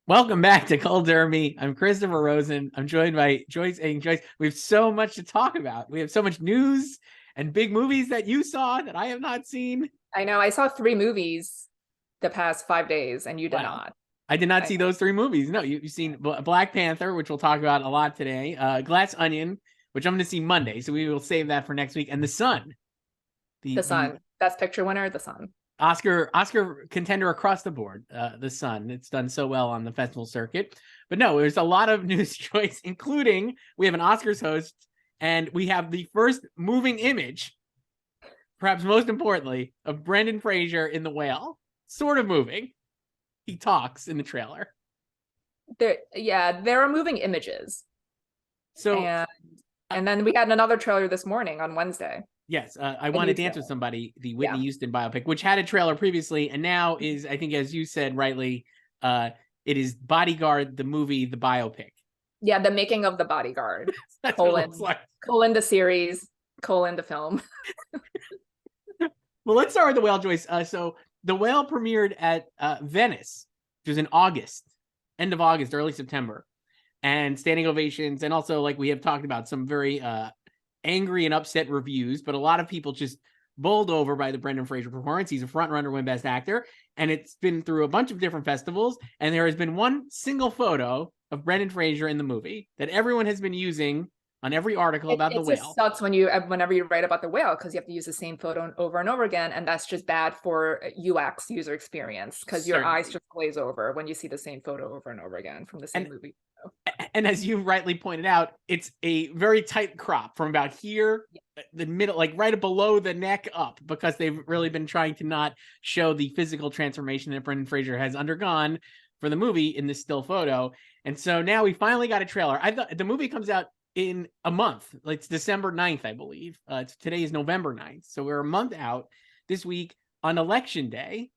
Welcome back to Cold Derby. I'm Christopher Rosen. I'm joined by Joyce and Joyce. We have so much to talk about. We have so much news and big movies that you saw that I have not seen. I know. I saw 3 movies the past 5 days, and you did Wow. not. I did not I see know. those three movies. No, you've seen Black Panther, which we'll talk about a lot today. Glass Onion, which I'm going to see Monday, so we will save that for next week. And The Sun, The the Sun. Best Picture winner, The Sun. Oscar contender across the board. The Sun. It's done so well on the festival circuit. But no, there's a lot of news, Choice, including we have an Oscars host, and we have the first moving image, perhaps most importantly, of Brendan Fraser in The Whale. Sort of moving. He talks in the trailer. There are moving images, So, and and then we had another trailer this morning on Wednesday. yes, I A Want to new Dance with trailer. Somebody, the Whitney Yeah, Houston biopic, which had a trailer previously, and now is, I think, as you said rightly, it is Bodyguard, the movie, the biopic. yeah. The making of the Bodyguard. That's what it looks Colon like. colon the series. Colon the film. Well, let's start with The Whale, Joyce. So The Whale premiered at Venice, which was in August, end of August, early September, and standing ovations, and also, like we have talked about, some very angry and upset reviews, but a lot of people just bowled over by the Brendan Fraser performance. He's a front runner, win Best Actor, and it's been through a bunch of different festivals, and there has been one single photo of Brendan Fraser in the movie that everyone has been using on every article about The It just Whale. sucks whenever you write about the whale, because you have to use the same photo over and over again, and that's just bad for UX, user experience, because your eyes Certainly. just glaze over when you see the same photo over and over again from the same And movie. and as you rightly pointed out, it's a very tight crop from about here, the middle, like right below the neck up, because they've really been trying to not show the physical transformation that Brendan Fraser has undergone for the movie in this still photo. And so now we finally got a trailer. I thought the movie comes out in a month. Like, it's December 9th, I believe. Today is November 9th. So we're a month out this week on Election Day.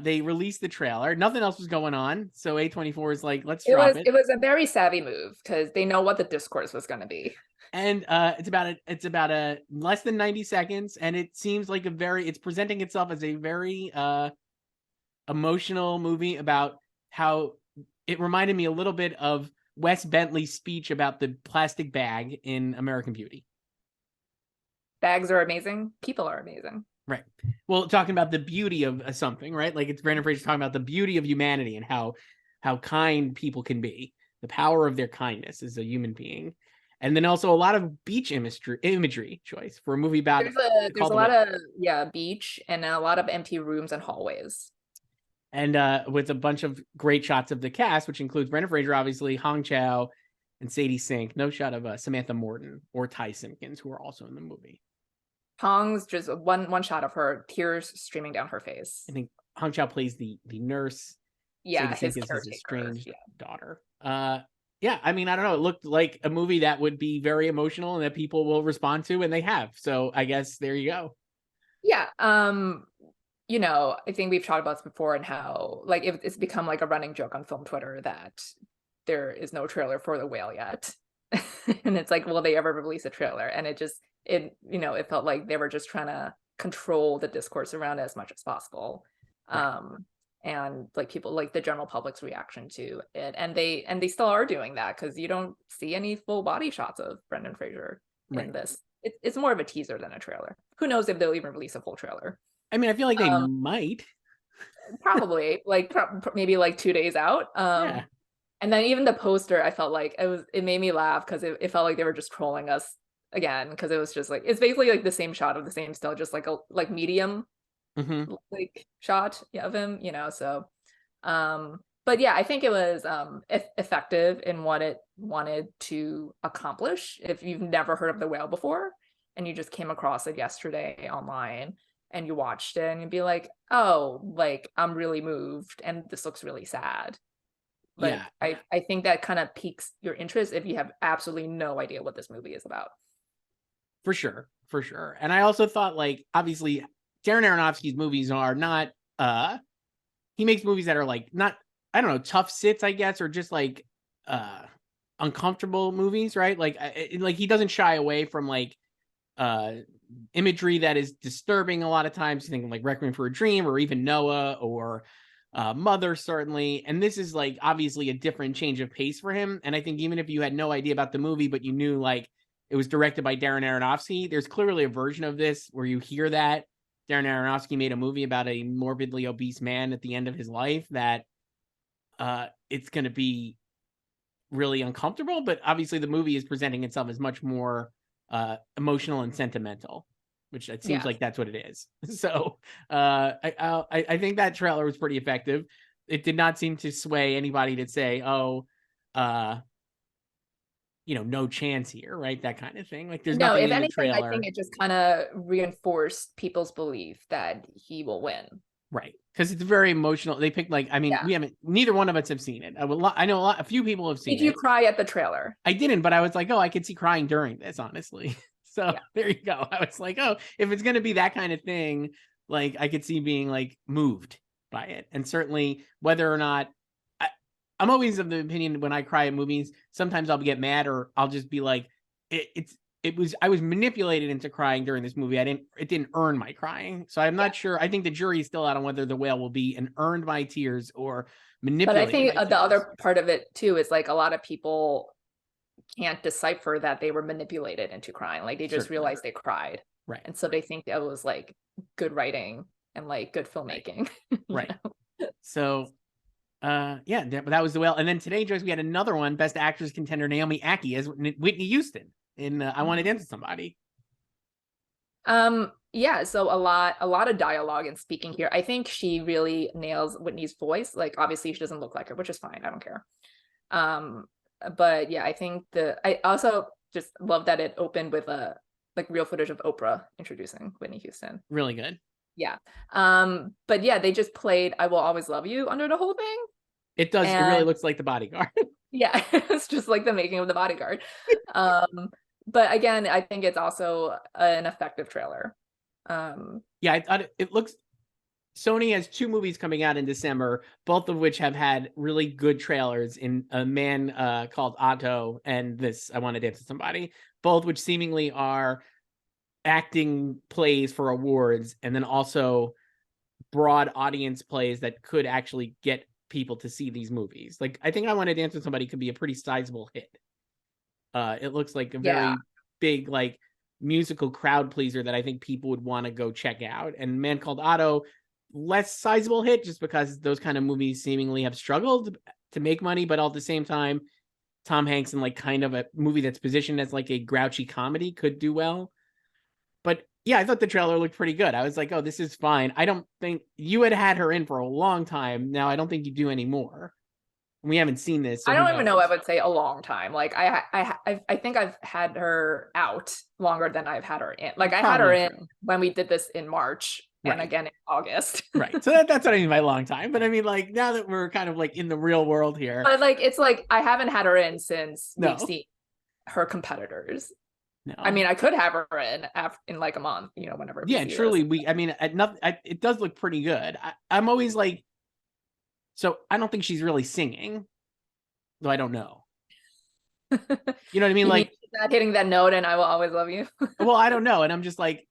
They released the trailer. Nothing else was going on. So A24 is like, let's drop it. It was a very savvy move because they know what the discourse was going to be. And it's about a less than 90 seconds, and it seems like it's presenting itself as a very emotional movie about how it reminded me a little bit of Wes Bentley's speech about the plastic bag in American Beauty. Bags are amazing. People are amazing. Right. Well, talking about the beauty of something, right? Like, it's Brandon Fraser talking about the beauty of humanity and how kind people can be, the power of their kindness as a human being. And then also a lot of beach imagery, Choice, for a movie about There's a lot of beach and a lot of empty rooms and hallways. And with a bunch of great shots of the cast, which includes Brendan Fraser, obviously, Hong Chow, and Sadie Sink. No shot of Samantha Morton or Ty Simpkins, who are also in the movie. Hong's just one shot of her, tears streaming down her face. I think Hong Chow plays the nurse. Yeah, Sadie his Sink is his caretaker. estranged daughter. Yeah, I mean, I don't know. It looked like a movie that would be very emotional and that people will respond to, and they have. So I guess there you go. Yeah. I think we've talked about this before, and how like it's become like a running joke on film Twitter that there is no trailer for The Whale yet. And it's like, will they ever release a trailer? And it felt like they were just trying to control the discourse around it as much as possible. Right. And like people, like the general public's reaction to it, and they still are doing that, because you don't see any full body shots of Brendan Fraser in this. It's more of a teaser than a trailer. Who knows if they'll even release a full trailer? I mean, I feel like they might. Probably like maybe like 2 days out. Yeah. And then even the poster, I felt like it made me laugh, because it felt like they were just trolling us again, because it was just like, it's basically like the same shot of the same still, just like a medium like shot of him, so but yeah, I think it was effective in what it wanted to accomplish. If you've never heard of The Whale before and you just came across it yesterday online and you watched it, and you'd be like, oh, like, I'm really moved and this looks really sad. Like, Yeah. I think that kind of piques your interest if you have absolutely no idea what this movie is about. For sure. And I also thought, like, obviously Darren Aronofsky's movies are not he makes movies that are like, not, I don't know, tough sits, I guess, or just like uncomfortable movies, right? Like he doesn't shy away from like imagery that is disturbing a lot of times. You think of like Requiem for a Dream or even Noah or Mother, certainly. And this is like obviously a different change of pace for him. And I think even if you had no idea about the movie, but you knew like it was directed by Darren Aronofsky, there's clearly a version of this where you hear that Darren Aronofsky made a movie about a morbidly obese man at the end of his life, that it's going to be really uncomfortable. But obviously the movie is presenting itself as much more emotional and sentimental, which it seems like that's what it is. So I think that trailer was pretty effective. It did not seem to sway anybody to say, oh, no chance here, right? That kind of thing. Like there's nothing if in the anything, trailer. I think it just kind of reinforced people's belief that he will win. Right. Because it's very emotional. They picked neither one of us have seen it. I know a few people have seen it. Did you cry at the trailer? I didn't, but I was like, oh, I could see crying during this, honestly. So there you go. I was like, oh, if it's going to be that kind of thing, like I could see being like moved by it. And certainly whether or not I'm always of the opinion when I cry at movies, sometimes I'll get mad or I'll just be like, I was manipulated into crying during this movie. It didn't earn my crying. So I'm not sure. I think the jury is still out on whether The Whale will be an earned my tears or manipulated. But I think the other part of it too is like a lot of people can't decipher that they were manipulated into crying. Like they just realized they cried. Right. And so they think that was like good writing and like good filmmaking. Right. So but that was The Whale. And then today, Joyce, we had another one, Best Actress contender Naomi Ackie as Whitney Houston in I Want to Dance with Somebody. So a lot of dialogue and speaking here. I think she really nails Whitney's voice. Like obviously she doesn't look like her, which is fine. I don't care. But yeah, I think I also just love that it opened with a like real footage of Oprah introducing Whitney Houston. Really good. Yeah. But yeah, they just played I Will Always Love You under the whole thing. It does. It really looks like The Bodyguard. Yeah, it's just like the making of The Bodyguard. But again, I think it's also an effective trailer. I thought it looks. Sony has 2 movies coming out in December, both of which have had really good trailers. In A Man Called Otto and this I Want to Dance with Somebody, both which seemingly are acting plays for awards, and then also broad audience plays that could actually get people to see these movies. Like I think I Want to Dance with Somebody could be a pretty sizable hit. It looks like a very big like musical crowd pleaser that I think people would want to go check out. And Man Called Otto, less sizable hit just because those kind of movies seemingly have struggled to make money, but all at the same time, Tom Hanks in like kind of a movie that's positioned as like a grouchy comedy could do well. But yeah, I thought the trailer looked pretty good. I was like, oh, this is fine. I don't think you had her in for a long time. Now I don't think you do anymore. We haven't seen this. So I don't even know. I would say a long time. Like I think I've had her out longer than I've had her in. Like I had her in when we did this in March and again in August. Right. So that's what I mean by long time. But I mean, like now that we're kind of like in the real world here. But like it's like I haven't had her in since we've seen her competitors. No. I mean, I could have her in like a month, whenever. Yeah, truly. It does look pretty good. I'm always like, so I don't think she's really singing, though I don't know. You know what I mean? Like not hitting that note and I Will Always Love You. Well, I don't know. And I'm just like,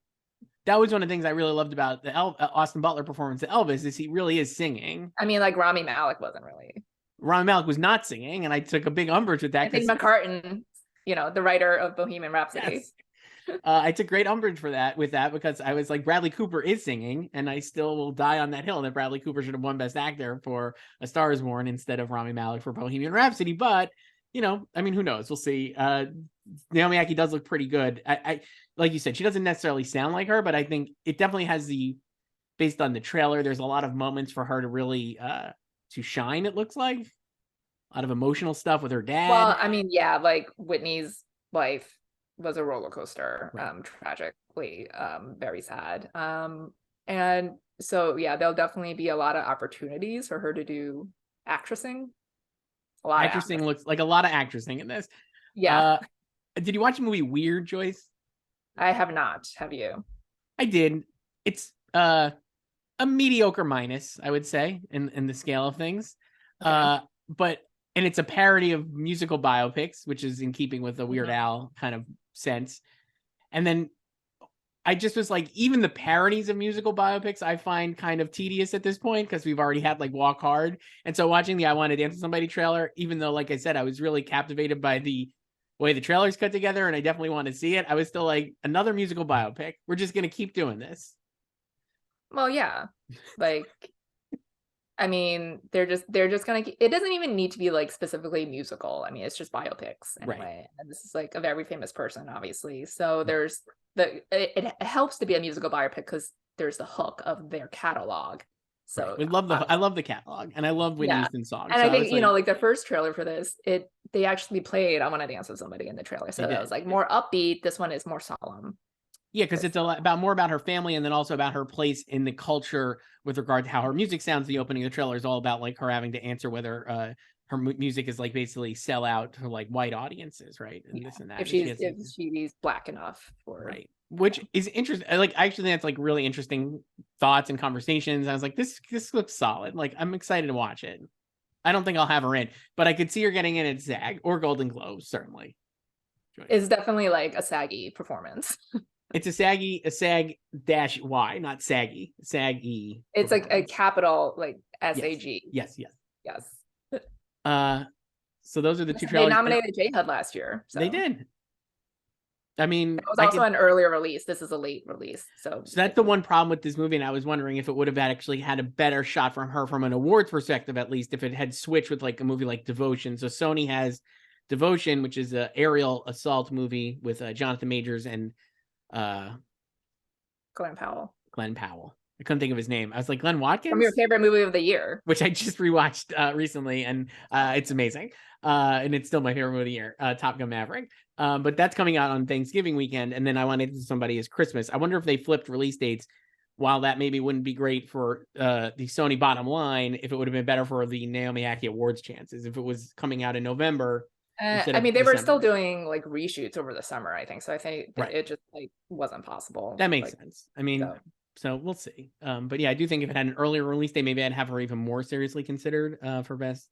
that was one of the things I really loved about the Austin Butler performance of Elvis is he really is singing. I mean, like Rami Malek wasn't really. Rami Malek was not singing, and I took a big umbrage with that. I think McCartan, the writer of Bohemian Rhapsody. Yes. I took great umbrage with that because I was like, Bradley Cooper is singing, and I still will die on that hill that Bradley Cooper should have won Best Actor for A Star Is Born instead of Rami Malek for Bohemian Rhapsody. But I mean, who knows? We'll see. Naomi Ackie does look pretty good. I like you said, she doesn't necessarily sound like her, but I think it definitely has based on the trailer, there's a lot of moments for her to really to shine. It looks like a lot of emotional stuff with her dad. Well, I mean, yeah, like Whitney's life was a roller coaster, right. Tragically, very sad. And so, yeah, there'll definitely be a lot of opportunities for her to do actressing. Actressing looks like a lot of actressing in this. Yeah. Did you watch the movie Weird, Joyce? I have not. Have you? I did. It's a mediocre minus, I would say, in the scale of things. Okay. And it's a parody of musical biopics, which is in keeping with the Weird Al kind of sense. And then I just was like, even the parodies of musical biopics, I find kind of tedious at this point because we've already had like Walk Hard. And so watching the I Want to Dance with Somebody trailer, even though, like I said, I was really captivated by the way the trailers cut together and I definitely want to see it, I was still like, another musical biopic. We're just going to keep doing this. Well, yeah. Like, I mean, they're just gonna, it doesn't even need to be like specifically musical. I mean, it's just biopics anyway. Right. And this is like a very famous person, obviously. So there's it helps to be a musical biopic because there's the hook of their catalog. So right. I love the catalog and I love Whitney Houston's songs. And so I think, you know, like the first trailer for this, they actually played I Want to Dance with Somebody in the trailer. So that was like more upbeat. This one is more solemn. Yeah, because it's a lot about more about her family and then also about her place in the culture with regard to how her music sounds. The opening of the trailer is all about like her having to answer whether her music is like basically sell out to like white audiences, right? And this and that. If she's black enough for right. Which is interesting. Like actually that's like really interesting thoughts and conversations. I was like, this looks solid. Like I'm excited to watch it. I don't think I'll have her in, but I could see her getting in at SAG or Golden Globes, certainly. It's definitely like a saggy performance. It's a SAG-Y, not saggy. SAG-E. It's like a capital, like SAG. Yes. So those are the two trailers. They nominated J-HUD last year. So. They did. I mean, it was also an earlier release. This is a late release. So that's the one problem with this movie. And I was wondering if it would have actually had a better shot from her from an awards perspective, at least if it had switched with like a movie like Devotion. So Sony has Devotion, which is an aerial assault movie with Jonathan Majors and Glenn Powell. I couldn't think of his name. I was like, Glenn Watkins? From your favorite movie of the year. Which I just rewatched recently, and it's amazing. And it's still my favorite movie of the year, Top Gun Maverick. But that's coming out on Thanksgiving weekend, and then I Want to Dance with Somebody is Christmas. I wonder if they flipped release dates. While that maybe wouldn't be great for the Sony bottom line, if it would have been better for the Naomi Ackie Awards chances, if it was coming out in November. I mean, they were still doing like reshoots over the summer, I think. So I think it just like wasn't possible. That makes sense. I mean, so we'll see. But yeah, I do think if it had an earlier release date, maybe I'd have her even more seriously considered for Best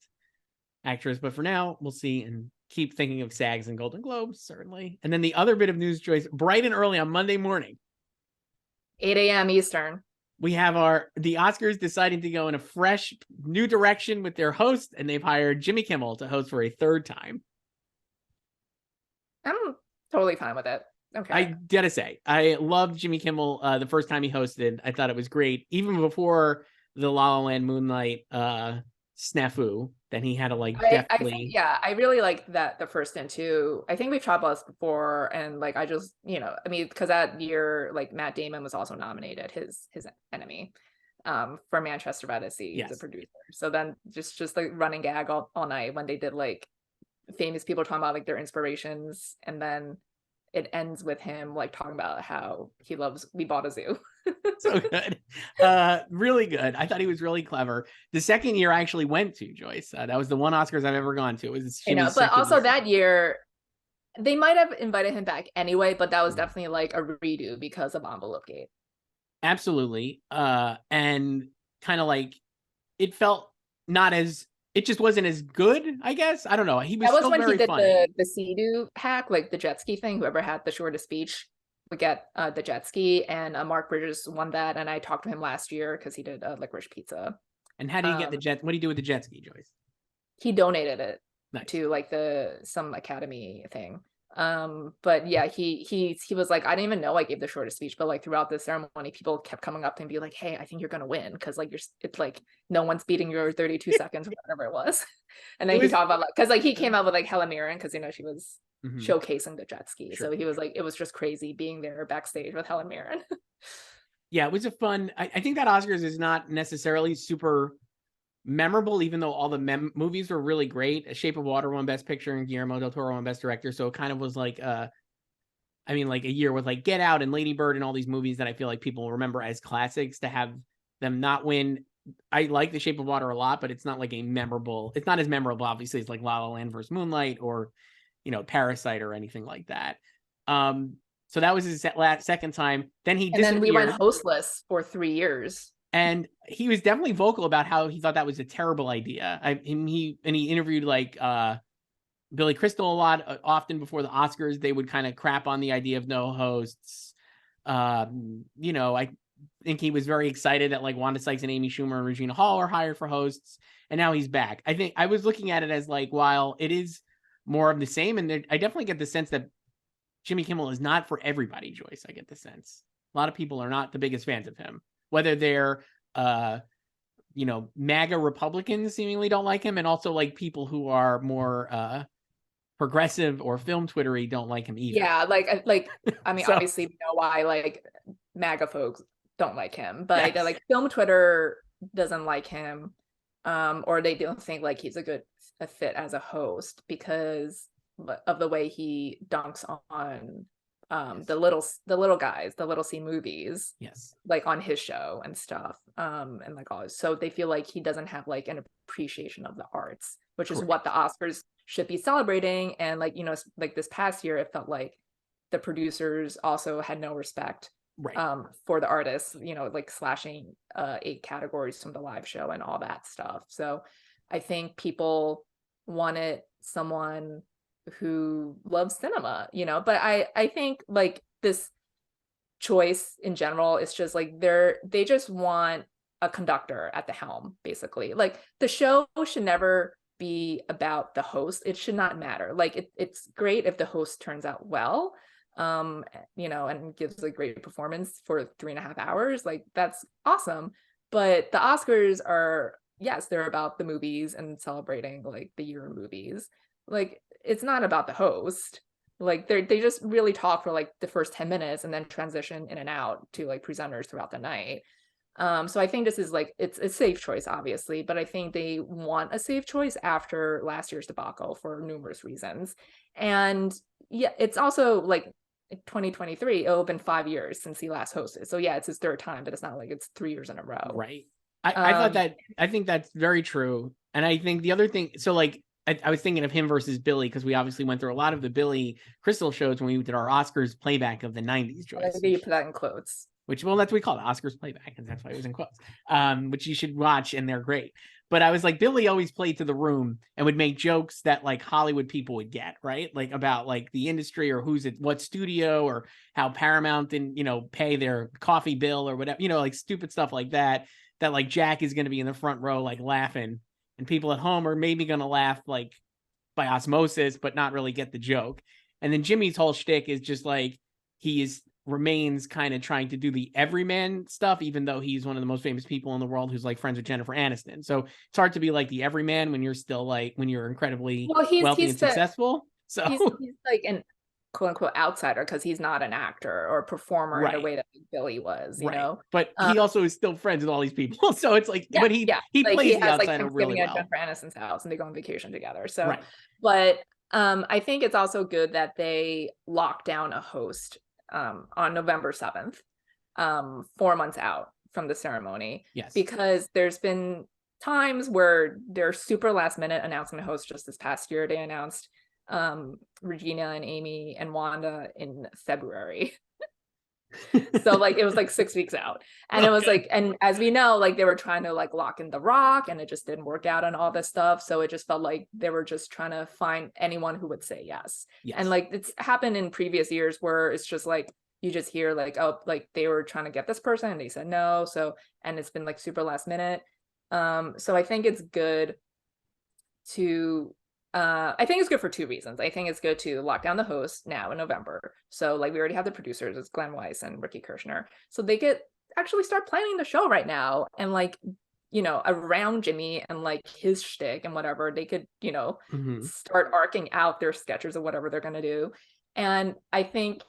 Actress. But for now, we'll see and keep thinking of SAGs and Golden Globes, certainly. And then the other bit of news, Joyce, bright and early on Monday morning, 8 a.m. Eastern. We have the Oscars deciding to go in a fresh new direction with their host, and they've hired Jimmy Kimmel to host for a third time. I'm totally fine with it. Okay. I gotta say, I loved Jimmy Kimmel the first time he hosted. I thought it was great. Even before the La La Land Moonlight snafu, then he had to like definitely. I really like that the first and two. I think we've talked about this before, and like I just, I mean, because that year, like Matt Damon was also nominated, his enemy, for Manchester by the Sea, the producer. So then just like running gag all night when they did like famous people talking about like their inspirations, and then it ends with him like talking about how he loves We Bought a Zoo. So good. Really good. I thought he was really clever. The second year I actually went to, Joyce. That was the one Oscars I've ever gone to. It was but also that year they might have invited him back anyway, but that was definitely like a redo because of Envelope Gate. Absolutely. And kind of like it felt not as, it just wasn't as good, I guess. I don't know. He was that was still when very he did funny. the Sea-Doo hack, like the jet ski thing. Whoever had the shortest speech would get the jet ski, and Mark Bridges won that. And I talked to him last year because he did Licorice Pizza. And how do you get the jet? What do you do with the jet ski, Joyce? He donated it to like some academy thing. But yeah, he was like, I didn't even know I gave the shortest speech, but like throughout the ceremony, people kept coming up to him and be like, hey, I think you're gonna win, because like it's like no one's beating your 32 seconds or whatever it was. And then he talked about like, because like he came out with like Helen Mirren, because she was showcasing the jet ski. Sure. So he was like, it was just crazy being there backstage with Helen Mirren. Yeah, it was a fun. I think that Oscars is not necessarily super memorable, even though all the movies were really great. Shape of Water won Best Picture and Guillermo del Toro won Best Director. So it kind of was like, I mean, like a year with like Get Out and Lady Bird and all these movies that I feel like people remember as classics, to have them not win. I like The Shape of Water a lot, but it's not like it's not as memorable, obviously, as like La La Land versus Moonlight or, Parasite or anything like that. So that was his second time. Then he disappeared. And then we went hostless for 3 years. And he was definitely vocal about how he thought that was a terrible idea. He interviewed like Billy Crystal a lot. Often before the Oscars, they would kind of crap on the idea of no hosts. You know, I think he was very excited that like Wanda Sykes and Amy Schumer and Regina Hall are hired for hosts, and now he's back. I think I was looking at it as like, while it is more of the same, and I definitely get the sense that Jimmy Kimmel is not for everybody, Joyce. I get the sense a lot of people are not the biggest fans of him, whether they're you know, MAGA Republicans seemingly don't like him, and also like people who are more progressive or film Twittery don't like him either. Yeah, like I mean, so, obviously we know why like MAGA folks don't like him, but like film Twitter doesn't like him, or they don't think like he's a fit as a host because of the way he dunks on the little guys, the little C movies, like on his show and stuff, and like all. So they feel like he doesn't have like an appreciation of the arts, which is what the Oscars should be celebrating. And like, you know, like this past year, it felt like the producers also had no respect for the artists, you know, like slashing 8 categories from the live show and all that stuff. So I think people wanted someone who loves cinema, you know, but I think like this choice in general is just like they just want a conductor at the helm, basically. Like the show should never be about the host. It should not matter. Like it's great if the host turns out well, you know, and gives a great performance for 3.5 hours. Like that's awesome. But the Oscars are, yes, they're about the movies and celebrating like the year of movies. Like it's not about the host. Like they just really talk for like the first 10 minutes and then transition in and out to like presenters throughout the night. So I think this is like, it's a safe choice, obviously, but I think they want a safe choice after last year's debacle for numerous reasons. And yeah, it's also like 2023, it'll have been 5 years since he last hosted. So yeah, it's his 3rd time, but it's not like it's 3 years in a row. Right. I think that's very true. And I think the other thing, so like, I was thinking of him versus Billy, because we obviously went through a lot of the Billy Crystal shows when we did our Oscars playback of the 90s, Joyce. You put that in quotes. Which, well, that's what we call it, Oscars playback, and that's why it was in quotes, which you should watch, and they're great. But I was like, Billy always played to the room and would make jokes that like Hollywood people would get, right? Like about like the industry or who's at what studio or how Paramount didn't, you know, pay their coffee bill or whatever, you know, like stupid stuff like that, that like Jack is going to be in the front row, like laughing, and people at home are maybe going to laugh like by osmosis, but not really get the joke. And then Jimmy's whole shtick is just like, remains kind of trying to do the everyman stuff, even though he's one of the most famous people in the world who's like friends with Jennifer Aniston. So it's hard to be like the everyman when you're still like, when you're incredibly wealthy and successful. So he's like an quote unquote outsider because he's not an actor or a performer in a way that Billy was, you know. But he also is still friends with all these people. So it's like, but he like, plays the outsider really well. At Jennifer Aniston's house and they go on vacation together. So, but I think it's also good that they lock down a host on November 7th, 4 months out from the ceremony. Because there's been times where they're super last minute announcing a host. Just this past year, they announced Regina and Amy and Wanda in February. So like it was like 6 weeks out, and it was like, and as we know, like they were trying to like lock in The Rock, and it just didn't work out and all this stuff. So it just felt like they were just trying to find anyone who would say yes. And like it's happened in previous years where it's just like you just hear like, oh, like they were trying to get this person and they said no. So, and it's been like super last minute. So I think it's good to I think it's good for 2 reasons. I think it's good to lock down the host now in November. So like we already have the producers, it's Glenn Weiss and Ricky Kirshner. So they could actually start planning the show right now, and like, you know, around Jimmy and like his shtick and whatever, they could, you know, start arcing out their sketches of whatever they're going to do. And I think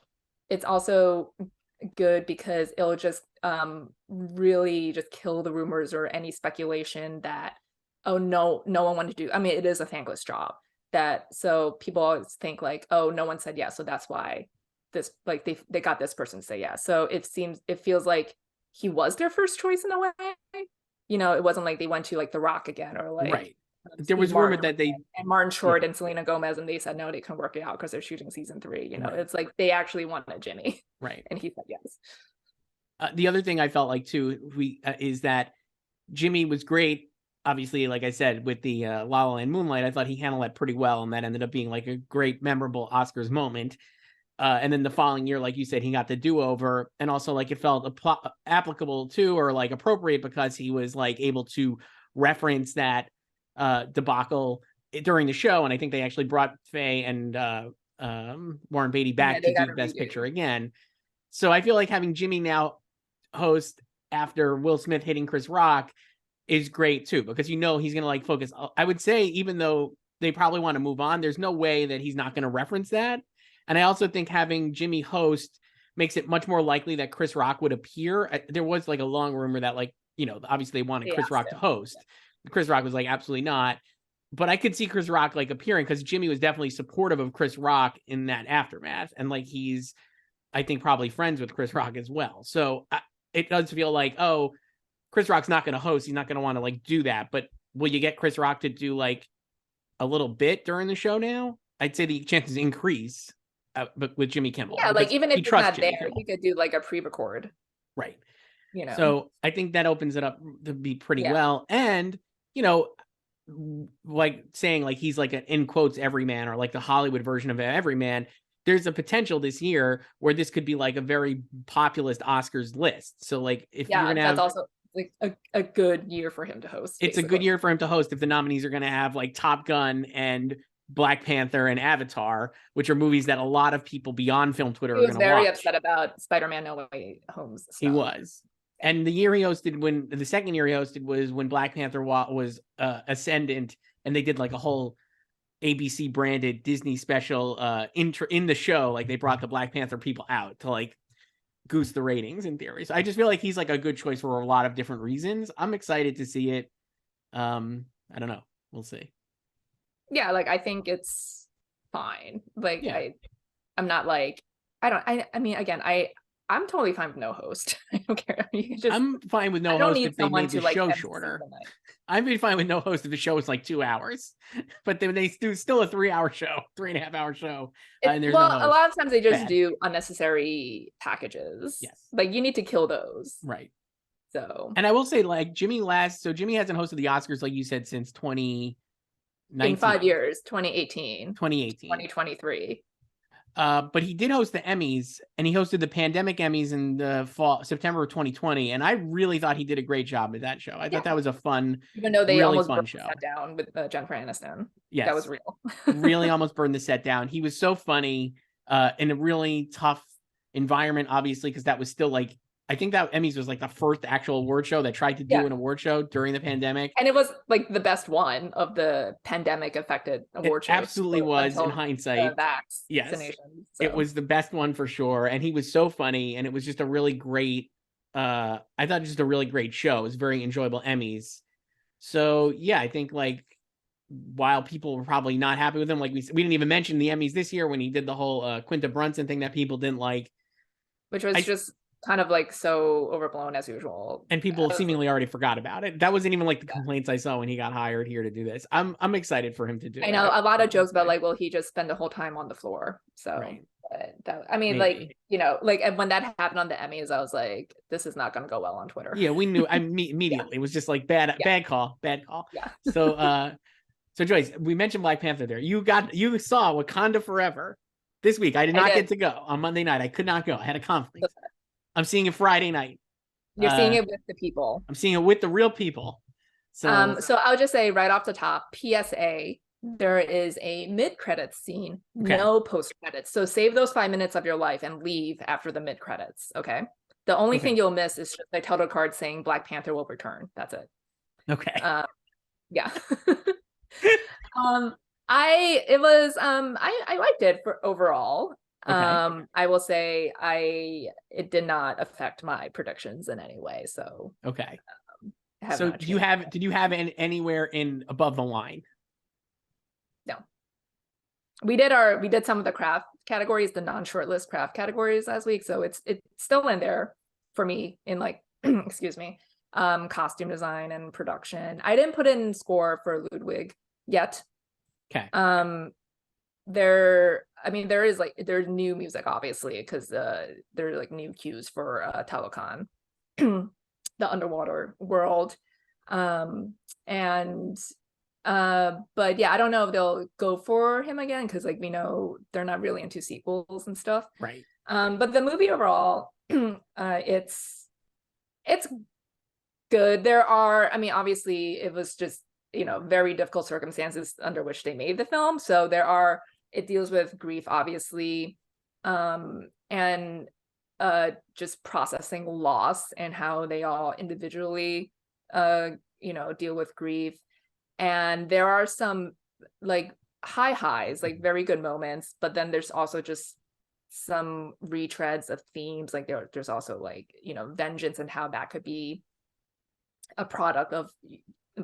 it's also good because it'll just really just kill the rumors or any speculation that, oh no one wanted to do. I mean, it is a thankless job, that so people always think like, oh, no one said yes, so that's why this, like they got this person to say yes. So it feels like he was their first choice in a way. You know, it wasn't like they went to like The Rock again or like there was rumored that they and Martin Short and Selena Gomez, and they said no, they couldn't work it out because they're shooting season 3. You know, it's like they actually wanted Jimmy, and he said yes. The other thing I felt like too is that Jimmy was great. Obviously, like I said, with the La La Land Moonlight, I thought he handled that pretty well, and that ended up being like a great, memorable Oscars moment. And then the following year, like you said, he got the do-over, and also like it felt applicable to, or like appropriate, because he was like able to reference that debacle during the show. And I think they actually brought Faye and Warren Beatty back to do Best Picture again. So I feel like having Jimmy now host after Will Smith hitting Chris Rock is great too, because he's gonna like focus. I would say, even though they probably want to move on, there's no way that he's not going to reference that. And I also think having Jimmy host makes it much more likely that Chris Rock would appear. There was like a long rumor that, like, obviously they wanted Chris Rock to host. Chris Rock was like, absolutely not. But I could see Chris Rock like appearing, because Jimmy was definitely supportive of Chris Rock in that aftermath. And like, he's, I think, probably friends with Chris Rock as well. So it does feel like, oh, Chris Rock's not going to host. He's not going to want to like do that. But will you get Chris Rock to do like a little bit during the show now? I'd say the chances increase. But with Jimmy Kimmel. Yeah, like even if he's not there, he could do like a pre-record. Right. So I think that opens it up to be pretty well. And, like saying like he's like an, in quotes, everyman, or like the Hollywood version of everyman. There's a potential this year where this could be like a very populist Oscars list. So like, if you're going to have, that's also like a good year for him to host. It's basically a good year for him to host if the nominees are going to have like Top Gun and Black Panther and Avatar, which are movies that a lot of people beyond film Twitter are going to watch. He was very upset about Spider-Man No Way Home stuff. He was. And the year he hosted, the second year he hosted was when Black Panther was ascendant, and they did like a whole ABC branded Disney special in the show. Like, they brought the Black Panther people out to like goose the ratings in theory. So I just feel like he's like a good choice for a lot of different reasons. I'm excited to see it. I don't know. We'll see. Yeah, like I think it's fine. Like, yeah. I'm not like, I mean, again, I'm totally fine with no host. I don't care. I'm fine with no host if they made the show shorter. I'd be fine with no host if the show is like 2 hours, but then they do still a 3-hour show, 3.5-hour show. And there's no host. A lot of times they just do unnecessary packages. Yes. Like, you need to kill those. Right. So. And I will say, like, Jimmy hasn't hosted the Oscars, like you said, since 2019. In 5 years, 2018. 2023. But he did host the Emmys, and he hosted the pandemic Emmys in the September of 2020. And I really thought he did a great job with that show. I thought that was a fun, even though they really almost fun burned show. The set down with Jennifer Aniston. Yes, that was real. Really almost burned the set down. He was so funny in a really tough environment, obviously, because that was still like, I think that Emmys was like the first actual award show that tried to do an award show during the pandemic. And it was like the best one of the pandemic affected award shows. Absolutely was, in hindsight. Yes, so. It was the best one for sure. And he was so funny. And it was just a really great, I thought just a really great show. It was very enjoyable Emmys. So yeah, I think like, while people were probably not happy with him, like we didn't even mention the Emmys this year when he did the whole Quinta Brunson thing that people didn't like. Which was just kind of like so overblown as usual, and people seemingly already forgot about it. That wasn't even like the complaints I saw when he got hired here to do this. I'm excited for him to do it. I know a lot of jokes about like, will he just spend the whole time on the floor? So I mean, maybe. Like, like, and when that happened on the Emmys, I was like, this is not going to go well on Twitter. Yeah, we knew immediately. It was just like bad call. Yeah. So Joyce, we mentioned Black Panther there. You saw Wakanda Forever this week. I did not get to go on Monday night. I could not go. I had a conflict. I'm seeing it Friday night. You're seeing it with the people. I'm seeing it with the real people. So I'll just say right off the top, PSA, there is a mid-credits scene, no post-credits. So save those 5 minutes of your life and leave after the mid-credits, okay? The only thing you'll miss is just the title card saying Black Panther will return. That's it. Okay. Yeah. I liked it for overall. I will say it did not affect my predictions in any way. So so did you have anywhere in above the line? No. We did some of the craft categories, the non-shortlist craft categories last week. So it's still in there for me in like excuse me, costume design and production. I didn't put in score for Ludwig yet. Okay. There's new music obviously because there's like new cues for Talokan, the underwater world, and But yeah, I don't know if they'll go for him again because like we know they're not really into sequels and stuff. Right. But the movie overall, it's good. There are, I mean, obviously it was just, very difficult circumstances under which they made the film. So it deals with grief, obviously, and just processing loss and how they all individually, deal with grief. And there are some like highs, like very good moments, but then there's also just some retreads of themes. Like there's also like, vengeance and how that could be a product of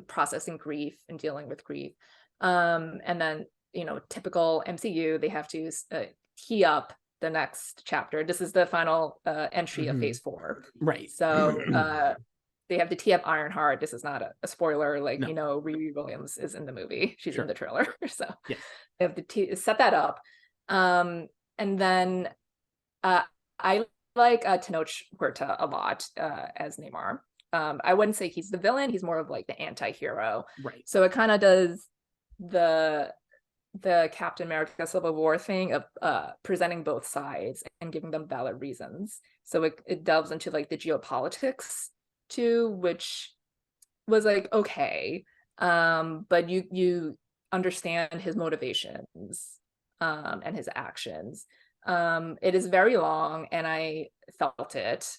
processing grief and dealing with grief. And then, typical MCU, they have to tee up the next chapter. This is the final entry of phase 4. Right. So they have to tee up Ironheart. This is not a spoiler. Like, No. Riri Williams is in the movie. She's Sure. in the trailer. So yes. they have to set that up. And then I like Tenoch Huerta a lot as Neymar. I wouldn't say he's the villain. He's more of like the anti-hero. Right. So it kind of does the Captain America Civil War thing of presenting both sides and giving them valid reasons. So it delves into like the geopolitics too, which was like okay, but you understand his motivations and his actions. It is very long, and I felt it,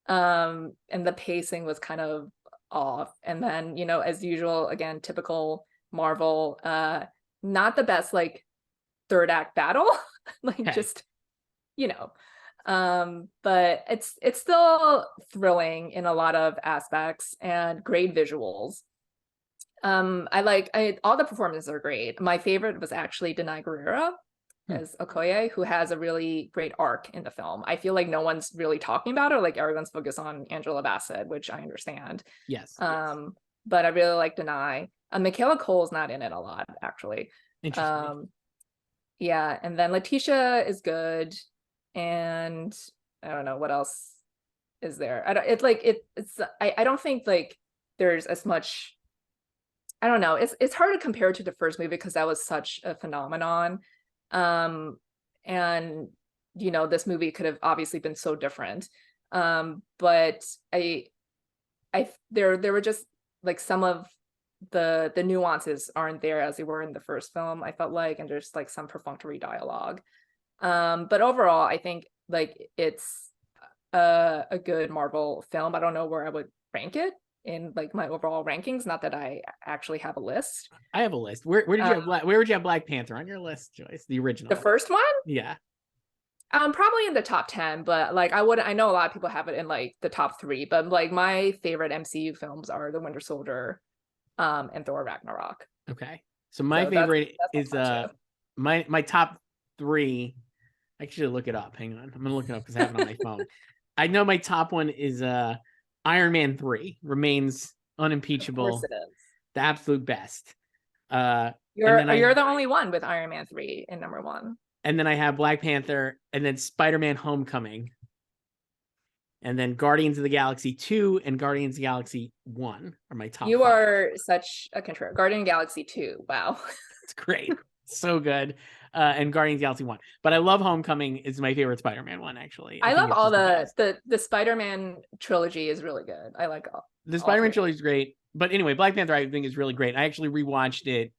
and the pacing was kind of off. And then as usual, again, typical Marvel, not the best like third act battle, like okay. just but it's still thrilling in a lot of aspects and great visuals. All the performances are great. My favorite was actually Denai Guerrera as Okoye, who has a really great arc in the film. I feel like no one's really talking about her. Like everyone's focused on Angela Bassett, which I understand. Yes. But I really like Denai. Michaela Cole's not in it a lot, actually. Interesting. Yeah, and then Letitia is good, and I don't know what else is there. I don't think like there's as much. I don't know. It's hard to compare to the first movie because that was such a phenomenon. And this movie could have obviously been so different. But there were just like some of the nuances aren't there as they were in the first film, I felt like, and there's like some perfunctory dialogue. But overall, I think like it's a good Marvel film. I don't know where I would rank it in like my overall rankings. Not that I actually have a list. I have a list. Where did you have where would you have Black Panther on your list, Joyce? The original. The first one? Yeah. Probably in the top 10, but like I know a lot of people have it in like the top 3, but like my favorite MCU films are The Winter Soldier, and Thor Ragnarok. Okay. So my favorite is my top 3. I should look it up. Hang on. I'm gonna look it up because I have it on my phone. I know my top one is Iron Man 3 remains unimpeachable. Of course it is. The absolute best. You're the only one with Iron Man 3 in number 1. And then I have Black Panther, and then Spider-Man Homecoming. And then Guardians of the Galaxy 2 and Guardians of the Galaxy 1 are my top 5. Are such a contrarian. Guardian of the Galaxy 2. Wow. It's great. So good. And Guardians of the Galaxy 1. But I love Homecoming. Is my favorite Spider-Man one, actually. I love all the Spider-Man trilogy is really good. I like all. The Spider-Man trilogy is great. But anyway, Black Panther I think is really great. I actually rewatched it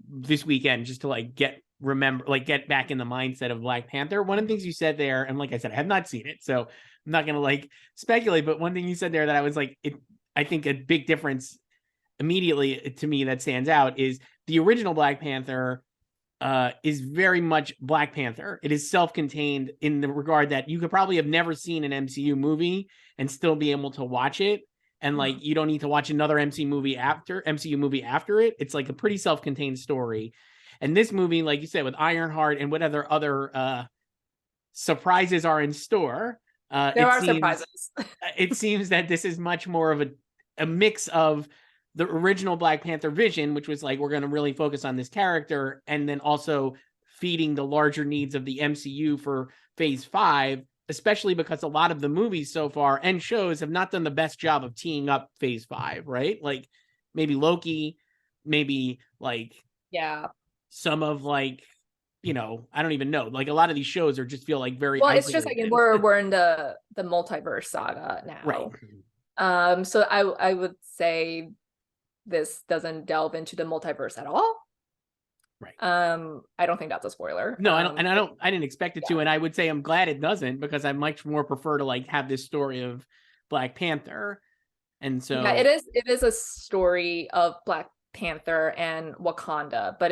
this weekend just to like get back in the mindset of Black Panther. One of the things you said there, and like I said, I have not seen it, so I'm not gonna like speculate, but one thing you said there that I was like, I think a big difference immediately to me that stands out is the original Black Panther is very much Black Panther. It is self-contained in the regard that you could probably have never seen an MCU movie and still be able to watch it. And like, you don't need to watch another MCU movie after it. It's like a pretty self-contained story. And this movie, like you said, with Ironheart and whatever other surprises are in store, surprises. It seems that this is much more of a mix of the original Black Panther vision, which was like, we're going to really focus on this character, and then also feeding the larger needs of the MCU for phase 5, especially because a lot of the movies so far and shows have not done the best job of teeing up phase 5, right? Like maybe Loki, maybe like some of like, you know, I don't even know. Like a lot of these shows are just feel like very well, it's just like isolated. we're in the multiverse saga now. Right. So I would say this doesn't delve into the multiverse at all. Right. I don't think that's a spoiler. No, I don't, and I didn't expect it to, and I would say I'm glad it doesn't, because I much more prefer to like have this story of Black Panther. And so yeah, it is a story of Black Panther and Wakanda, but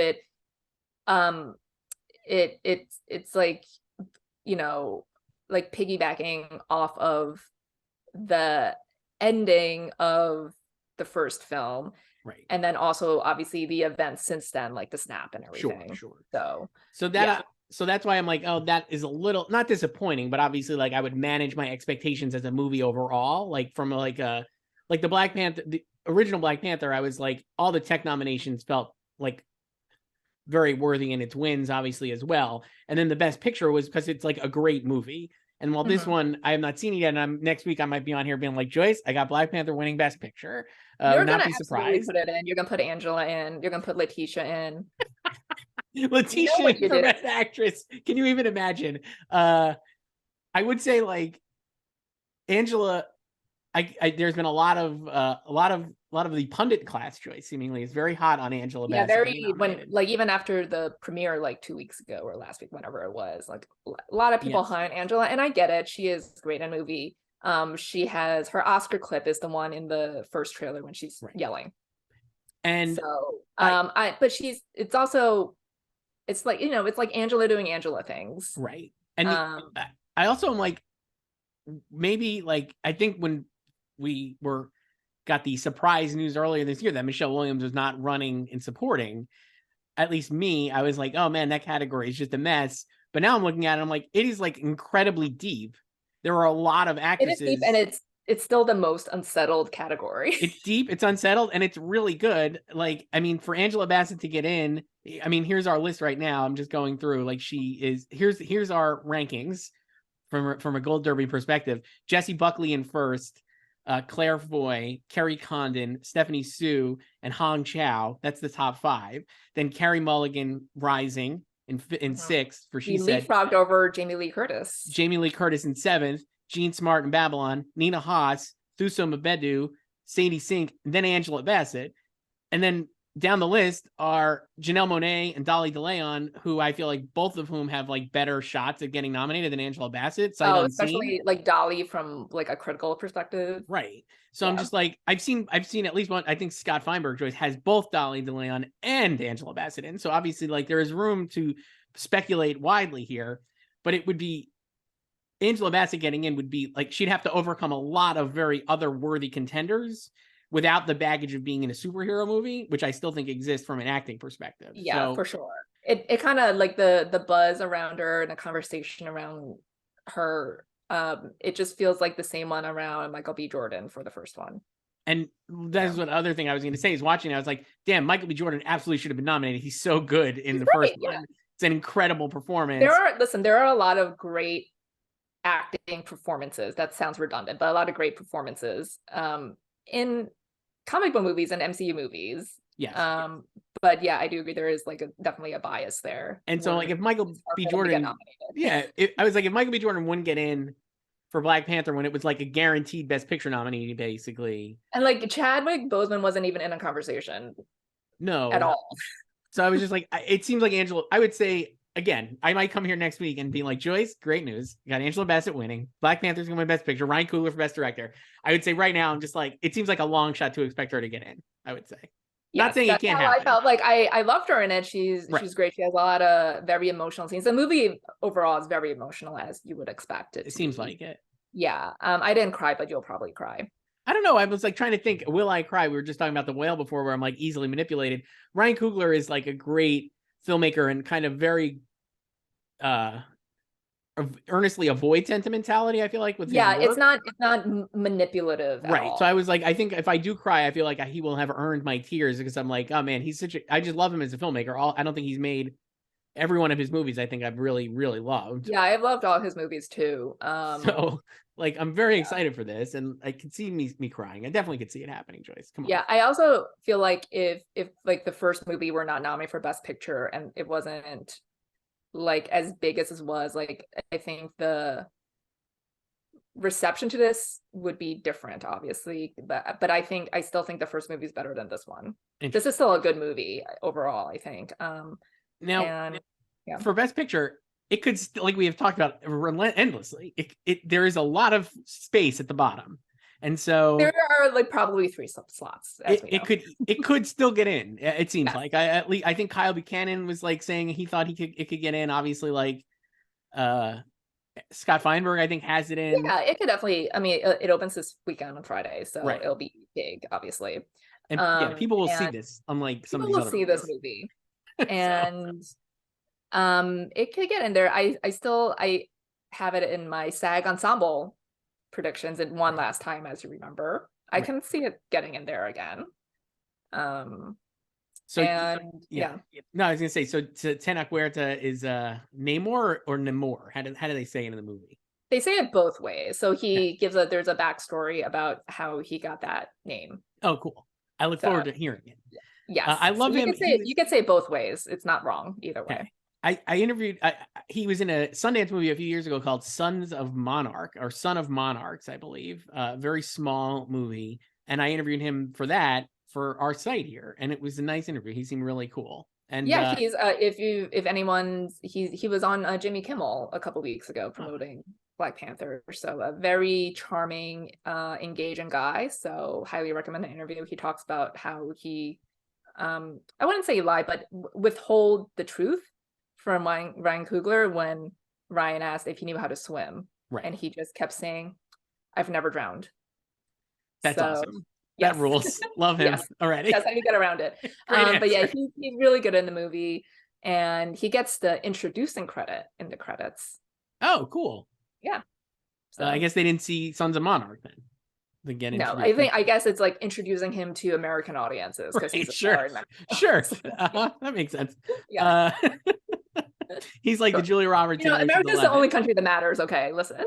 it's like, you know, like piggybacking off of the ending of the first film, right, and then also obviously the events since then, like the snap and everything. Sure. So that yeah. So that's why I'm like, oh, that is a little not disappointing, but obviously like I would manage my expectations as a movie overall, like from like the Black Panther, the original Black Panther. I was like, all the tech nominations felt like very worthy, in its wins obviously as well, and then the best picture was because it's like a great movie. And while this one I have not seen it yet, and next week I might be on here being like, Joyce, I got Black Panther winning best picture. You're not gonna be surprised. put it in. You're gonna put Angela in. You're gonna put Letitia in. Letitia for best actress. Can you even imagine? I would say like Angela. There's been a lot of the pundit class choice seemingly is very hot on Angela Bassett. Very, when like even after the premiere like 2 weeks ago or last week, whenever it was, like a lot of people high on Angela, and I get it. She is great in a movie. She has her Oscar clip is the one in the first trailer when she's yelling. And so but it's also, it's like, you know, it's like Angela doing Angela things. Right. And I also am like, maybe like, I think when we got the surprise news earlier this year that Michelle Williams was not running and supporting, at least me, I was like, oh man, that category is just a mess. But now I'm looking at it, I'm like, it is like incredibly deep. There are a lot of actresses. It is deep, and it's still the most unsettled category. It's deep, it's unsettled, and it's really good. Like, I mean, for Angela Bassett to get in, I mean, here's our list right now. I'm just going through, like, here's our rankings from a Gold Derby perspective. Jessie Buckley in first, Claire Foy, Kerry Condon, Stephanie Sue, and Hong Chow. That's the top 5. Then Carey Mulligan rising in sixth for She Said. Leapfrogged over Jamie Lee Curtis. Jamie Lee Curtis in 7th. Jean Smart in Babylon. Nina Haas, Thuso Mbedu, Sadie Sink, and then Angela Bassett. And then down the list are Janelle Monáe and Dolly DeLeon, who I feel like both of whom have like better shots at getting nominated than Angela Bassett. Especially like Dolly from like a critical perspective. Right. So I'm just like, I've seen at least one. I think Scott Feinberg Joyce has both Dolly DeLeon and Angela Bassett in. So obviously like there is room to speculate widely here, but it would be Angela Bassett getting in would be like, she'd have to overcome a lot of very other worthy contenders without the baggage of being in a superhero movie, which I still think exists from an acting perspective. Yeah, so, for sure. It kind of like the buzz around her and the conversation around her, it just feels like the same one around Michael B. Jordan for the first one. And that's what other thing I was going to say is watching it, I was like, damn, Michael B. Jordan absolutely should have been nominated. He's so good in the first one. It's an incredible performance. There are a lot of great acting performances. That sounds redundant, but a lot of great performances in comic book movies and MCU movies. Yes. But yeah, I do agree. There is like definitely a bias there. And so like if Michael B. Jordan, I was like, if Michael B. Jordan wouldn't get in for Black Panther when it was like a guaranteed Best Picture nominee, basically. And like Chadwick Boseman wasn't even in a conversation. No. At all. So I was just like, it seems like Angela, I would say, again, I might come here next week and be like, Joyce, great news. You got Angela Bassett winning. Black Panther's going to win Best Picture. Ryan Coogler for Best Director. I would say right now, I'm just like, it seems like a long shot to expect her to get in, I would say. Yes, not saying it can't happen. I felt like I loved her in it. She's great. She has a lot of very emotional scenes. The movie overall is very emotional, as you would expect it. It seems like it. Yeah. I didn't cry, but you'll probably cry. I don't know. I was like trying to think, will I cry? We were just talking about The Whale before, where I'm like easily manipulated. Ryan Coogler is like a great filmmaker and kind of very earnestly avoid sentimentality, I feel like, with his work. It's not manipulative at all. So I was like, I think if I do cry, I feel like he will have earned my tears, because I'm like, oh man, I just love him as a filmmaker. I don't think he's made every one of his movies, I think I've really, really loved. Yeah, I've loved all his movies too. So like, I'm very excited for this, and I can see me crying. I definitely could see it happening, Joyce. Come on. Yeah, I also feel like if like the first movie were not nominated for Best Picture and it wasn't like as big as this was, like I think the reception to this would be different, obviously. But I still think the first movie is better than this one. This is still a good movie overall, I think. Now, for Best Picture, it could, like we have talked about endlessly, there is a lot of space at the bottom, and so there are like probably 3 slots. It could still get in. It seems like I think Kyle Buchanan was like saying he thought it could get in. Obviously, like Scott Feinberg, I think, has it in. Yeah, it could definitely. I mean, it opens this weekend on Friday, so it'll be big, obviously. And people will see this, unlike some of these other movies. This movie, and it could get in there. I have it in my SAG Ensemble predictions and one last time, as you remember. I can see it getting in there again. No, I was gonna say, so Tenoch Huerta is Namor or Namor? How do they say it in the movie? They say it both ways. So he there's a backstory about how he got that name. Oh, cool. I look forward to hearing it. Yes. I love him. You could say it both ways. It's not wrong either way. I interviewed, he was in a Sundance movie a few years ago called Son of Monarchs, I believe. Very small movie. And I interviewed him for that, for our site here. And it was a nice interview. He seemed really cool. And yeah, he's, he was on Jimmy Kimmel a couple weeks ago promoting Black Panther. So a very charming, engaging guy. So highly recommend the interview. He talks about how he, I wouldn't say lie, but withhold the truth from Ryan Coogler when Ryan asked if he knew how to swim. Right. And he just kept saying, I've never drowned. That's awesome. Yes. That rules. Love him already. That's how you get around it. But yeah, he's really good in the movie. And he gets the introducing credit in the credits. Oh, cool. Yeah. So I guess they didn't see Sons of Monarch then. No, I guess it's like introducing him to American audiences because he's a sure. That makes sense. Yeah. He's like the Julia Roberts. America's the only country that matters. Okay, listen.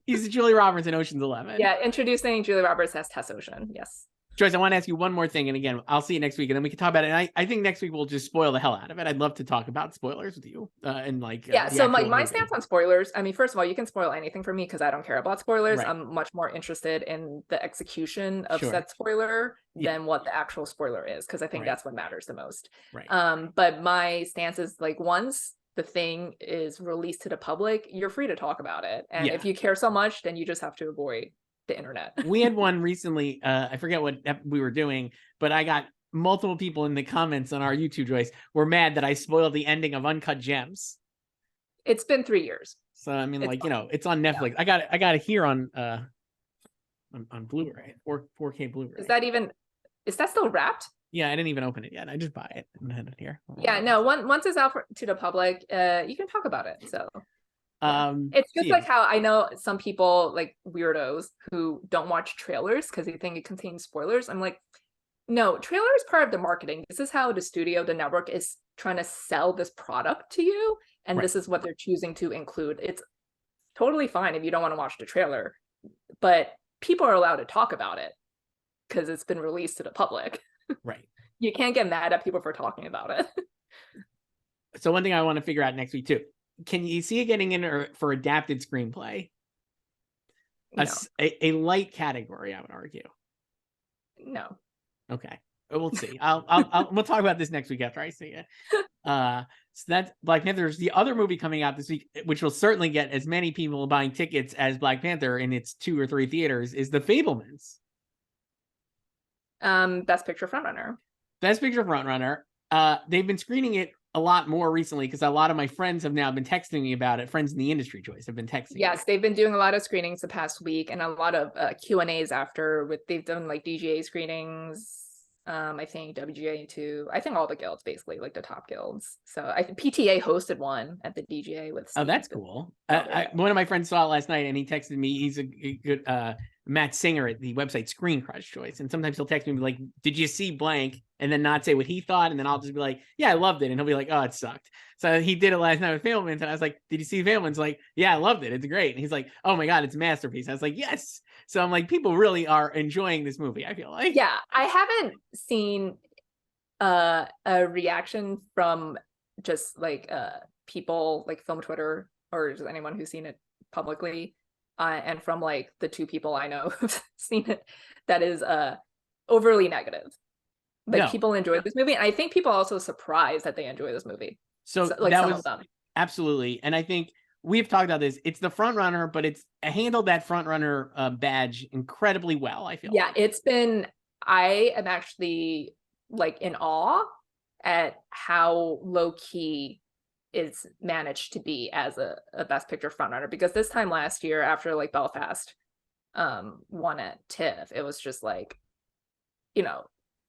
He's the Julia Roberts in Ocean's 11. Yeah, introducing Julia Roberts as Tess Ocean. Yes. Joyce, I want to ask you one more thing, and again, I'll see you next week, and then we can talk about it. And I think next week we'll just spoil the hell out of it. I'd love to talk about spoilers with you, and like so my stance on spoilers. I mean, first of all, you can spoil anything for me because I don't care about spoilers. Right. I'm much more interested in the execution of said spoiler than what the actual spoiler is, because I think that's what matters the most. Right. But my stance is like once the thing is released to the public, you're free to talk about it, and if you care so much, then you just have to avoid the internet. We had one recently, I forget what we were doing, but I got multiple people in the comments on our YouTube, Joyce, were mad that I spoiled the ending of Uncut Gems. It's been 3 years. So I mean, it's it's on Netflix. Yeah. I got it here on Blu-ray, 4K Blu-ray. Is that still wrapped? Yeah, I didn't even open it yet. I just buy it and had it here. Yeah, no, once it's out to the public, you can talk about it. So it's just like how I know some people, like weirdos, who don't watch trailers because they think it contains spoilers. I'm like, no, trailer is part of the marketing. This is how the studio, the network is trying to sell this product to you, and this is what they're choosing to include. It's totally fine if you don't want to watch the trailer, but people are allowed to talk about it because it's been released to the public. Right. You can't get mad at people for talking about it. So one thing I want to figure out next week too, can you see it getting in for adapted screenplay? No. A light category, I would argue. No. Okay. We'll see. We'll talk about this next week after I see it. So that's Black Panther. There's the other movie coming out this week, which will certainly get as many people buying tickets as Black Panther in its 2 or 3 theaters, is The Fabelmans. Best Picture frontrunner. Best Picture frontrunner. They've been screening it a lot more recently because a lot of my friends have now been texting me about it. Friends in the industry, Joyce, have been texting. Yes, they've been doing a lot of screenings the past week and a lot of Q&As after. They've done like DGA screenings. I think WGA too. I think all the guilds, basically, like the top guilds. So I think PTA hosted one at the DGA with Steve. Oh, that's cool. One of my friends saw it last night and he texted me. He's a good Matt Singer at the website Screen Crush, Joyce. And sometimes he'll text me like, did you see blank? and then not say what he thought, and then I'll just be like, yeah, I loved it, and he'll be like, oh, it sucked. So he did it last night with Fabelmans, and I was like, did you see Fabelmans? Like, yeah, I loved it, it's great. And he's like, oh my god, it's a masterpiece. I was like, yes. So I'm like, people really are enjoying this movie, I feel like. Yeah, I haven't seen a reaction from just like people like film Twitter or just anyone who's seen it publicly, and from like the two people I know who've seen it, that is overly negative. Like No. people enjoy this movie, and I think people are also surprised that they enjoy this movie. So like that some was of them. absolutely, and I think we've talked about this. It's the front runner, but it's handled that front runner badge incredibly well, I feel. Yeah, like. it's been. I am actually like in awe at how low key it's managed to be as a Best Picture frontrunner, because this time last year, after like Belfast won at TIFF, it was just like, you know,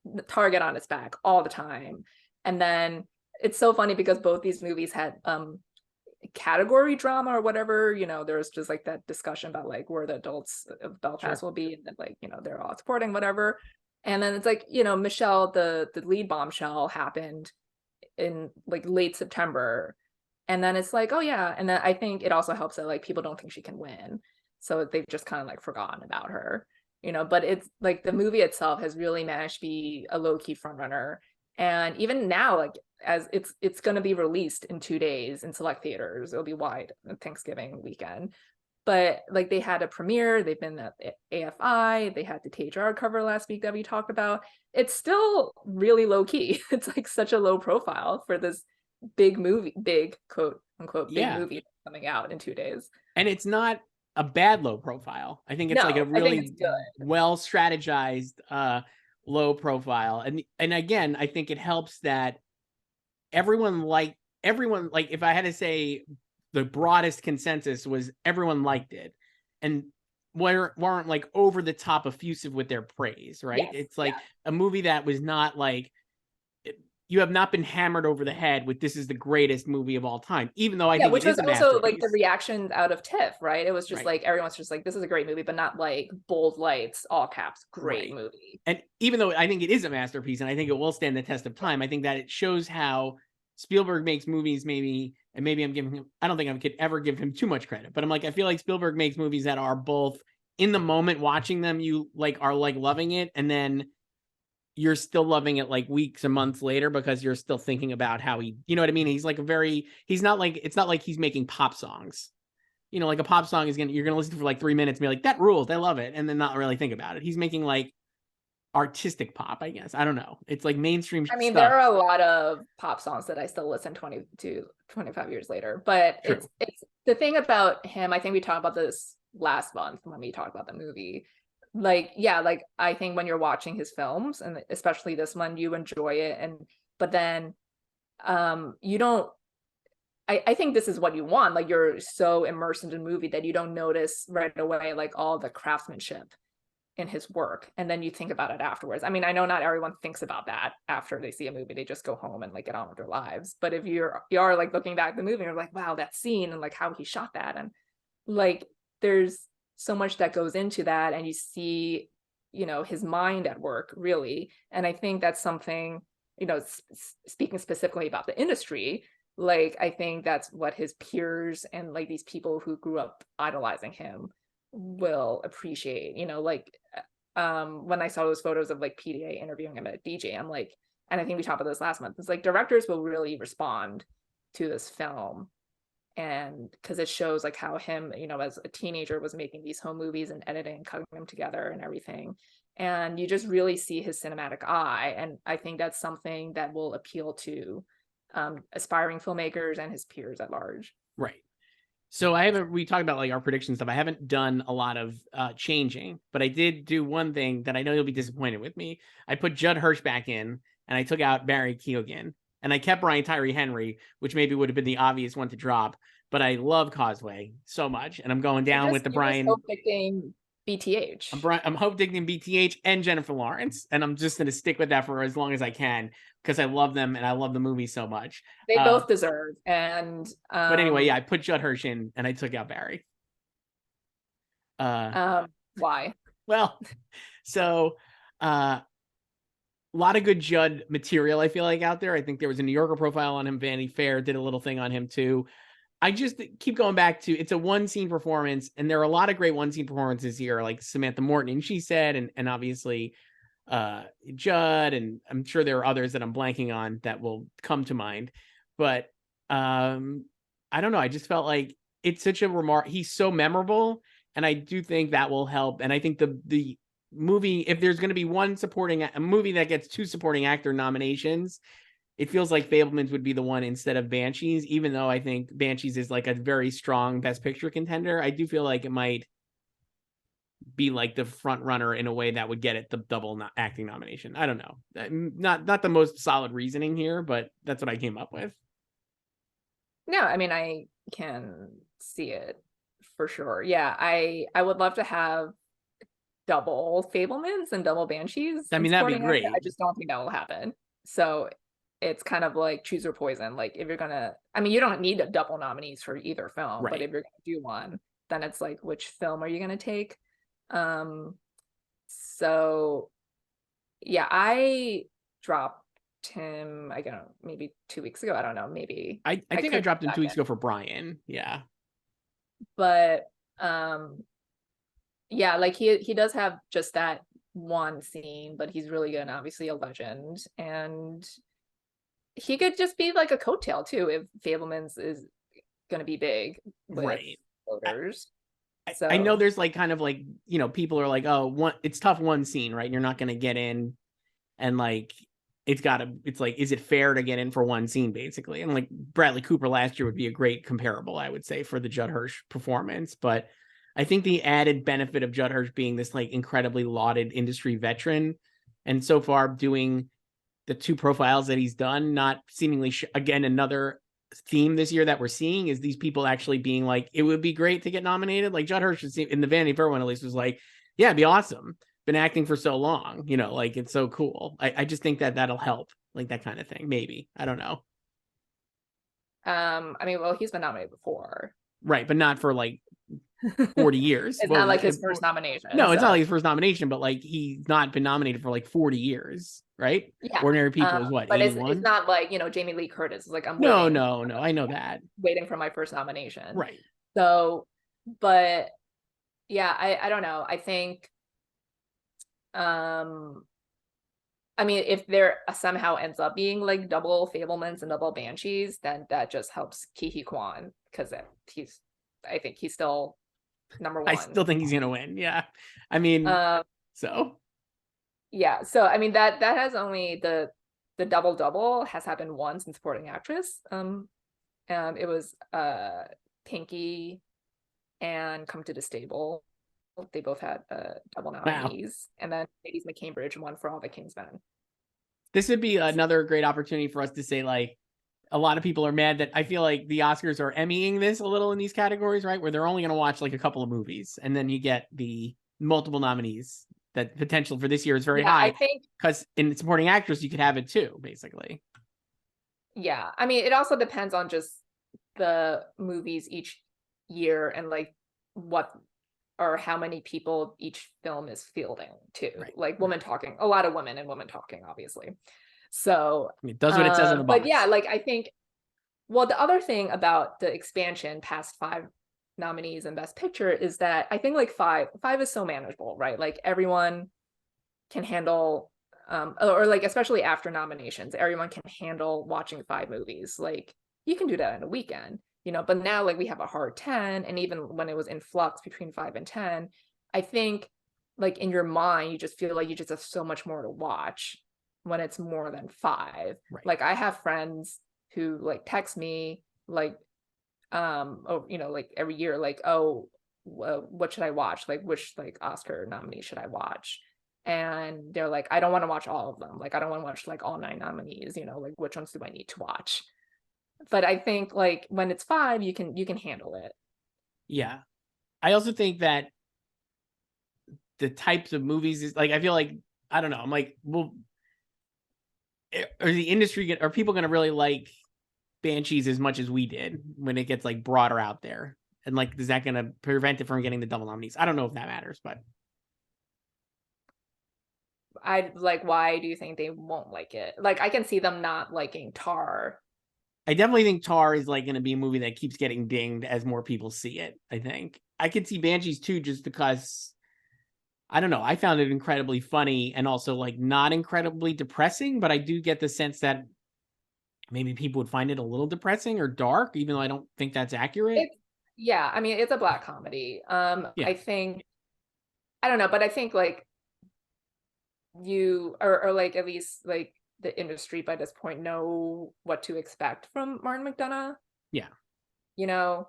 the target on its back all the time. And then it's so funny because both these movies had category drama or whatever, you know, there was just like that discussion about like where the adults of Belfast will be, and then like, you know, they're all supporting whatever. And then it's like, you know, Michelle, the lead bombshell, happened in like late September. And then it's like, oh yeah. And then I think it also helps that like people don't think she can win. So they've just kind of like forgotten about her, you know, but it's like the movie itself has really managed to be a low-key frontrunner. And even now, like as it's going to be released in 2 days in select theaters, it'll be wide Thanksgiving weekend. But like they had a premiere, they've been at AFI, they had the THR cover last week that we talked about. It's still really low key. It's like such a low profile for this big movie, big quote unquote big movie coming out in 2 days. And it's not a bad low profile. I think it's like a really well strategized low profile. And again, I think it helps that everyone, if I had to say the broadest consensus was everyone liked it, and weren't like over the top effusive with their praise, right? Yes, it's like a movie that was not like, you have not been hammered over the head with this is the greatest movie of all time, even though I think which it is was also like the reactions out of TIFF, right? It was just like everyone's just like, this is a great movie, but not like bold lights, all caps, great movie. And even though I think it is a masterpiece and I think it will stand the test of time, I think that it shows how Spielberg makes movies, maybe I'm giving him, I don't think I could ever give him too much credit, but I'm like, I feel like Spielberg makes movies that are both in the moment watching them, you like are like loving it, and then you're still loving it like weeks or months later because you're still thinking about how he, you know what I mean? He's like he's not like, it's not like he's making pop songs. You know, like a pop song is you're gonna listen to for like 3 minutes and be like, that rules, I love it, and then not really think about it. He's making like artistic pop, I guess. I don't know. It's like mainstream. I mean, there are a lot of pop songs that I still listen 25 years later, but it's the thing about him. I think we talked about this last month when we talked about the movie. Like, yeah, like I think when you're watching his films, and especially this one, you enjoy it, but then you don't. I think this is what you want. Like you're so immersed in the movie that you don't notice right away like all the craftsmanship in his work, and then you think about it afterwards. I mean, I know not everyone thinks about that after they see a movie. They just go home and like get on with their lives. But if you are like looking back at the movie, you're like, wow, that scene and like how he shot that, and like there's so much that goes into that, and you see, you know, his mind at work really. And I think that's something, you know, speaking specifically about the industry, like I think that's what his peers and like these people who grew up idolizing him will appreciate, you know, like when I saw those photos of like PDA interviewing him at DJ, I'm like, and I think we talked about this last month, it's like directors will really respond to this film, and because it shows like how him, you know, as a teenager was making these home movies and editing, cutting them together and everything, and you just really see his cinematic eye. And I think that's something that will appeal to aspiring filmmakers and his peers at large. Right. So we talked about like our prediction stuff. I haven't done a lot of changing, but I did do one thing that I know you'll be disappointed with me. I put Judd Hirsch back in, and I took out Barry Keoghan, and I kept Brian Tyree Henry, which maybe would have been the obvious one to drop, but I love Causeway so much, and I'm going down with the Brian. Hope picking BTH. I'm hope picking BTH and Jennifer Lawrence, and I'm just going to stick with that for as long as I can because I love them and I love the movie so much. They both deserve. And but anyway, yeah, I put Judd Hirsch in and I took out Barry. Why? Well, so lot of good Judd material, I feel like, out there. I think there was a New Yorker profile on him. Vanity Fair did a little thing on him too. I just keep going back to, it's a one scene performance, and there are a lot of great one scene performances here, like Samantha Morton and She Said, and obviously Judd, and I'm sure there are others that I'm blanking on that will come to mind. But I don't know. I just felt like it's such a he's so memorable, and I do think that will help. And I think the movie, if there's going to be a movie that gets 2 supporting actor nominations, it feels like Fabelmans would be the one instead of Banshees, even though I think Banshees is like a very strong Best Picture contender. I do feel like it might be like the front runner in a way that would get it the double acting nomination. I don't know. Not the most solid reasoning here, but that's what I came up with. No, I mean, I can see it for sure. Yeah, I would love to have double Fabelmans and double Banshees. I mean, that'd be great. I just don't think that will happen. So it's kind of like choose or poison. Like, if you're gonna, I mean, you don't need a double nominees for either film, right. But if you're gonna do one, then it's like, which film are you gonna take? So yeah, I dropped him, I don't know, maybe 2 weeks ago. I don't know, maybe I think I dropped him 2 weeks ago for Brian. Yeah. But yeah, like he does have just that one scene, but he's really good and obviously a legend. And he could just be like a coattail too if Fabelmans is gonna be big with right. voters. So I know there's like kind of like, you know, people are like, oh, it's tough one scene, right? You're not going to get in, and like it's like, is it fair to get in for one scene, basically? And like Bradley Cooper last year would be a great comparable, I would say, for the Judd Hirsch performance. But I think the added benefit of Judd Hirsch being this like incredibly lauded industry veteran, and so far doing the 2 profiles that he's done, not seemingly again, another theme this year that we're seeing is these people actually being like, it would be great to get nominated. Like Judd Hirsch in the Vanity Fair one, at least, was like, yeah, it'd be awesome. Been acting for so long, you know, like it's so cool. I just think that that'll help, like that kind of thing. Maybe, I don't know. I mean, well, he's been nominated before, right? But not for like 40 years. It's not like his first nomination. No, it's not like his first nomination, but like he's not been nominated for like 40 years, right? Yeah. Ordinary People is what, but it's not like, you know, Jamie Lee Curtis is like, I'm no, I know that. Waiting for my first nomination. Right. So, but yeah, I don't know. I think I mean, if there somehow ends up being like double Fabelmans and double Banshees, then that just helps Ke Huy Quan, because I think he's still number 1. I still think he's gonna win. Yeah, I mean, so yeah. So I mean, that has only the double has happened once in supporting actress. It was Pinky and Come to the Stable. They both had double nominees. Wow. And then Ladies McCambridge won for All the King's Men. This would be another great opportunity for us to say, like, a lot of people are mad that I feel like the Oscars are Emmying this a little in these categories, right? Where they're only going to watch like a couple of movies, and then you get the multiple nominees. That potential for this year is very high. I think because in supporting actress, you could have it too, basically. Yeah. I mean, it also depends on just the movies each year and like what or how many people each film is fielding too. Right. Like Woman Talking, a lot of women and Woman Talking, obviously. So it does what it says in the box. But yeah, like I think, well, the other thing about the expansion past 5 nominees in Best Picture is that I think like 5 is so manageable, right? Like everyone can handle, or like especially after nominations, everyone can handle watching 5 movies. Like you can do that in a weekend. You know, but now like we have a hard 10, and even when it was in flux between 5 and 10, I think like in your mind, you just feel like you just have so much more to watch when it's more than 5. Right. Like I have friends who like text me like, oh, you know, like every year, like, oh, what should I watch? Like which like Oscar nominee should I watch? And they're like, I don't want to watch all of them. Like I don't want to watch like all 9 nominees, you know, like which ones do I need to watch? But I think like when it's 5, you can handle it. Yeah. I also think that the types of movies is like, I feel like, I don't know. I'm like, well, are the industry, are people going to really like Banshees as much as we did when it gets like broader out there? And like, is that going to prevent it from getting the double nominees? I don't know if that matters, but why do you think they won't like it? Like, I can see them not liking Tar. I definitely think Tar is like going to be a movie that keeps getting dinged as more people see it. I think I could see Banshees too, just because I don't know. I found it incredibly funny and also like not incredibly depressing, but I do get the sense that maybe people would find it a little depressing or dark, even though I don't think that's accurate. Yeah, I mean, it's a Black comedy. Yeah. I think, I don't know, but I think like you or like at least like the industry by this point know what to expect from Martin McDonagh. Yeah. You know,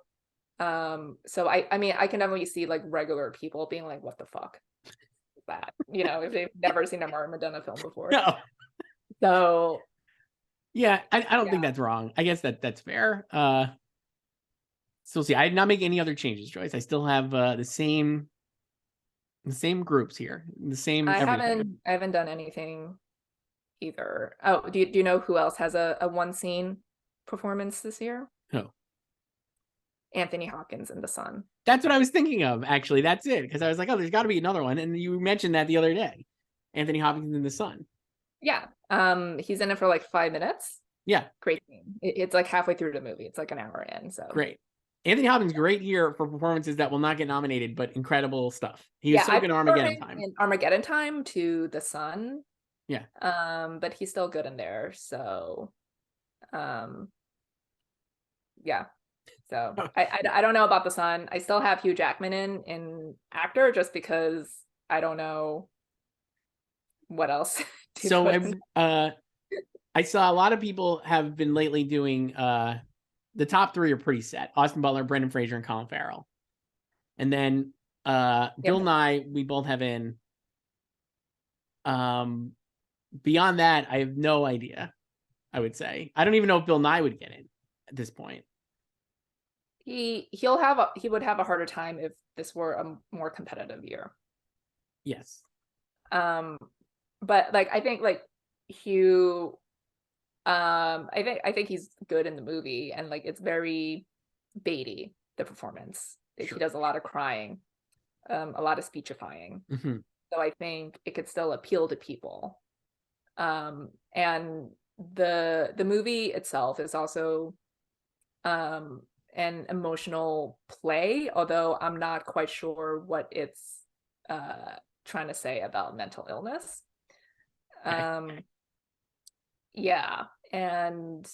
so I mean, I can definitely see like regular people being like, "What the fuck is that?" You know, if they've never seen a Martin McDonagh film before. No. So Yeah, I don't think that's wrong. I guess that's fair. So see, I did not make any other changes, Joyce. I still have the same groups here, the same everything. I haven't done anything either. Oh, do you know who else has a one scene performance this year? Oh, Anthony Hopkins in The Sun. that's what I was thinking of. Actually, that's it. Because I was like, oh, there's got to be another one, and you mentioned that the other day. Anthony Hopkins in The Sun. Yeah. He's in it for like 5 minutes. Yeah, Great scene. It's like halfway through the movie. It's like an hour in. So great. Anthony Hopkins, great year for performances that will not get nominated, but incredible stuff. He was so good in Armageddon Time. In Armageddon Time to The Sun. Yeah. But he's still good in there. So, yeah. So I don't know about The Sun. I still have Hugh Jackman in actor just because I don't know what else. So I saw a lot of people have been lately doing the top three are pretty set. Austin Butler, Brendan Fraser, and Colin Farrell. And then Bill Nye, we both have in. Beyond that, I have no idea, I would say. I don't even know if Bill Nye would get in at this point. He would have a harder time if this were a more competitive year. Yes. But like I think like Hugh I think he's good in the movie, and like it's very Beatty, the performance. Sure. He does a lot of crying, a lot of speechifying. Mm-hmm. So I think it could still appeal to people. And the movie itself is also an emotional play, although I'm not quite sure what it's trying to say about mental illness. Yeah, and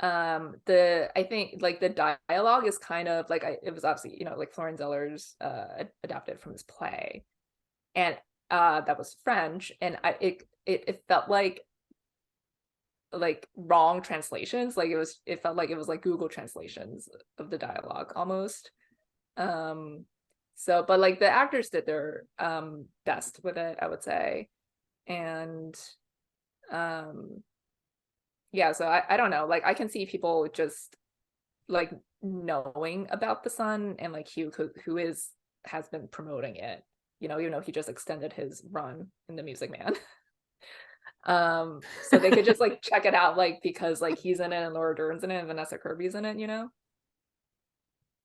I think like the dialogue is kind of like it was obviously, you know, like Florian Zeller's adapted from this play, and that was French, and it felt like wrong translations. Like it felt like it was like Google translations of the dialogue almost. So but like the actors did their best with it, I would say. And yeah, so I don't know, like I can see people just like knowing about The Sun, and like Hugh who has been promoting it, you know, he just extended his run in The Music Man. So they could just like check it out, like because like he's in it and Laura Dern's in it and Vanessa Kirby's in it, you know.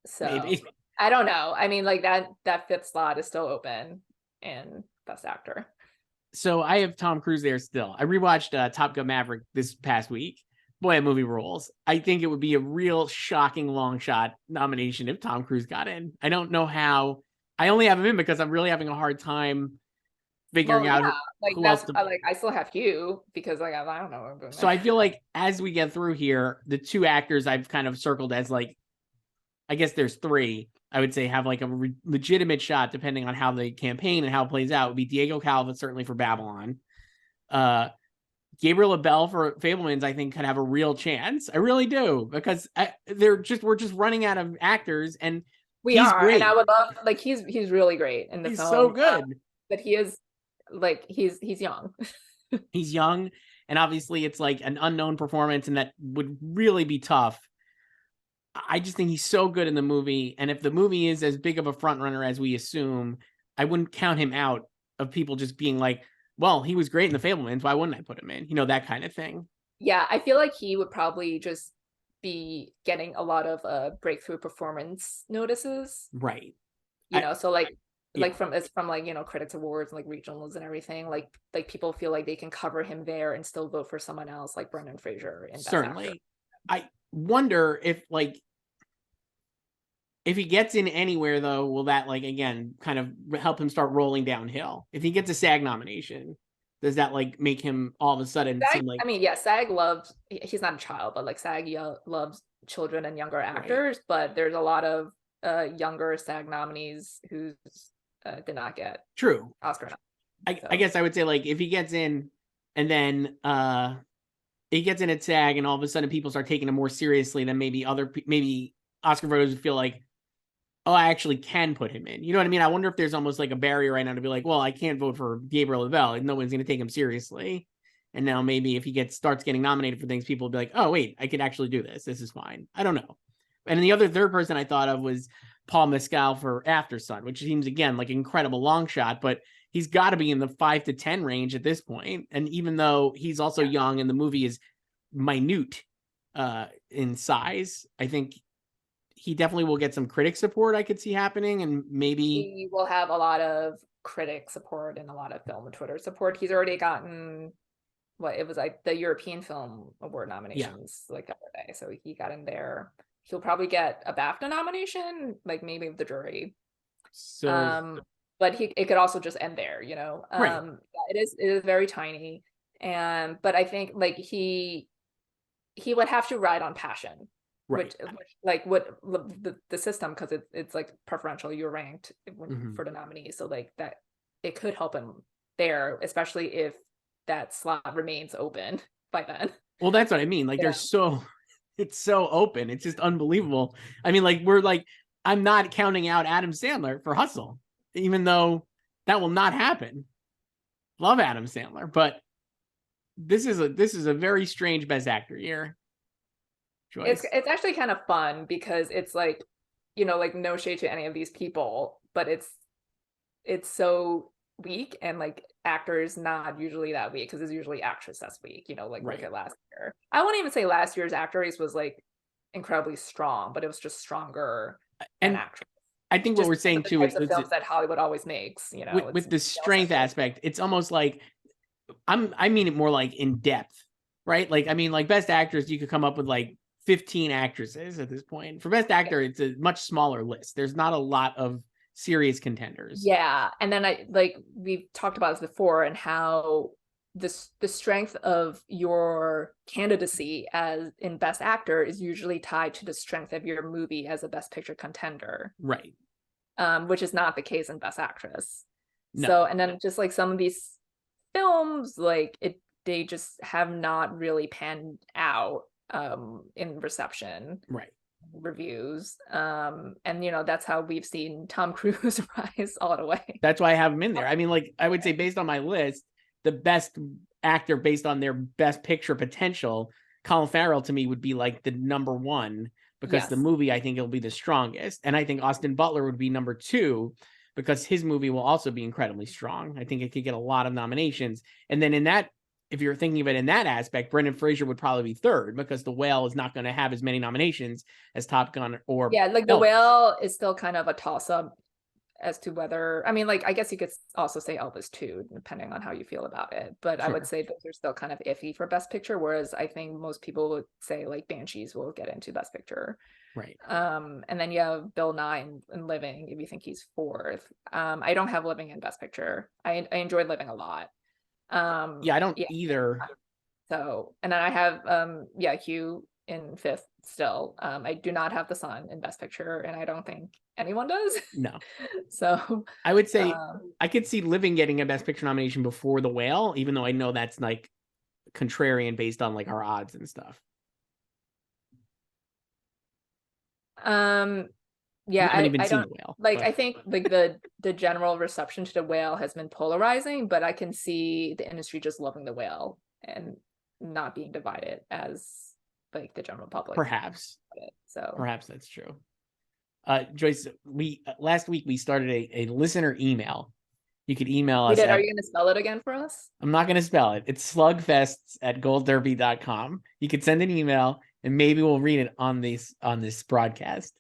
So maybe. I don't know. I mean, like that fifth slot is still open and Best Actor. So I have Tom Cruise there still. I rewatched Top Gun Maverick this past week. Boy, that movie rules. I think it would be a real shocking long shot nomination if Tom Cruise got in. I don't know how. I only have him in because I'm really having a hard time figuring out like who that's else like I still have Hugh because like I don't know what I'm doing. So I feel like as we get through here, the two actors I've kind of circled as like, I guess there's three I would say have like a legitimate shot depending on how the campaign and how it plays out. It would be Diego Calva certainly for Babylon. Gabriel Abel for Fabelmans I think could have a real chance. I really do, because we're just running out of actors, and he's great. And I would love, like he's really great in the film. He's so good. But he is like he's young. He's young, and obviously it's like an unknown performance, and that would really be tough. I just think he's so good in the movie, and if the movie is as big of a front runner as we assume, I wouldn't count him out of people just being like, well, he was great in the Fabelmans, why wouldn't I put him in? You know, that kind of thing. Yeah, I feel like he would probably just be getting a lot of breakthrough performance notices. Right. You know, so like like from like, you know, critics awards and like regionals and everything, like people feel like they can cover him there and still vote for someone else like Brendan Fraser in Best Actor. I wonder if like if he gets in anywhere though, will that like again kind of help him start rolling downhill? If he gets a SAG nomination, does that like make him all of a sudden seem like? I mean, yeah, SAG loves, he's not a child, but like SAG loves children and younger actors, right. But there's a lot of younger SAG nominees who did not get Oscar. I guess I would say like if he gets in and then he gets in at SAG and all of a sudden people start taking him more seriously, then maybe Oscar voters would feel like, oh, I actually can put him in. You know what I mean? I wonder if there's almost like a barrier right now to be like, well, I can't vote for Gabriel Lavelle. No one's going to take him seriously. And now maybe if he starts getting nominated for things, people will be like, oh, wait, I could actually do this. This is fine. I don't know. And the other third person I thought of was Paul Mescal for After Sun, which seems, again, like an incredible long shot, but he's got to be in the 5 to 10 range at this point. And even though he's also young and the movie is minute in size, I think he definitely will get some critic support I could see happening, and maybe he will have a lot of critic support and a lot of film and Twitter support. He's already gotten it was like the European Film Award nominations like the other day, so he got in there. He'll probably get a BAFTA nomination, like maybe the jury. So but it could also just end there, you know. Right. It is very tiny, and but I think like he would have to ride on passion. Right. Which like what the system, because it's like preferential, you're ranked for the nominees, so like that it could help him there, especially if that slot remains open by then. Well, that's what I mean. Like it's so open. It's just unbelievable. I mean, like I'm not counting out Adam Sandler for Hustle, even though that will not happen. Love Adam Sandler, but this is a very strange Best Actor year. Joyce. It's actually kind of fun because it's like, you know, like no shade to any of these people, but it's so weak, and like actors not usually that weak because it's usually actress that's weak, you know, like look at last year. I won't even say last year's actor race was like incredibly strong, but it was just stronger and actress. I think what we're saying too is the films that Hollywood always makes, you know, with the strength aspect, it's almost like I mean it more like in depth, right? Like I mean like Best Actress, you could come up with like 15 actresses at this point. For Best Actor, it's a much smaller list. There's not a lot of serious contenders. Yeah, and then we've talked about this before, and how the strength of your candidacy as in Best Actor is usually tied to the strength of your movie as a Best Picture contender. Right. Which is not the case in Best Actress. No. So, and then just like some of these films, like they just have not really panned out in reception, reviews, and you know that's how we've seen Tom Cruise rise all the way. That's why I have him in there. I mean, like I would say based on my list, the best actor based on their Best Picture potential, Colin Farrell to me would be like the number one, because the movie I think it'll be the strongest, and I think Austin Butler would be number 2 because his movie will also be incredibly strong. I think it could get a lot of nominations, and then in that, if you're thinking of it in that aspect, Brendan Fraser would probably be 3rd because The Whale is not going to have as many nominations as Top Gun or like The Whale is still kind of a toss-up as to whether, I mean, like I guess you could also say Elvis too, depending on how you feel about it, but I would say those are still kind of iffy for Best Picture, whereas I think most people would say like Banshees will get into Best Picture. Right. And then you have Bill Nye in Living, if you think he's 4th. I don't have Living in Best Picture. I enjoyed Living a lot. I don't either. So, and then I have Hugh in 5th still. I do not have The Son in Best Picture, and I don't think anyone does. No. So I would say I could see Living getting a Best Picture nomination before The Whale, even though I know that's like contrarian based on like our odds and stuff. Yeah, I haven't even seen don't, The Whale. Like, but I think like the general reception to The Whale has been polarizing, but I can see the industry just loving The Whale and not being divided as like the general public. Perhaps. So perhaps that's true. Joyce, we last week we started a listener email. You could email us. Are you going to spell it again for us? I'm not going to spell it. It's slugfests@goldderby.com. You could send an email and maybe we'll read it on this broadcast.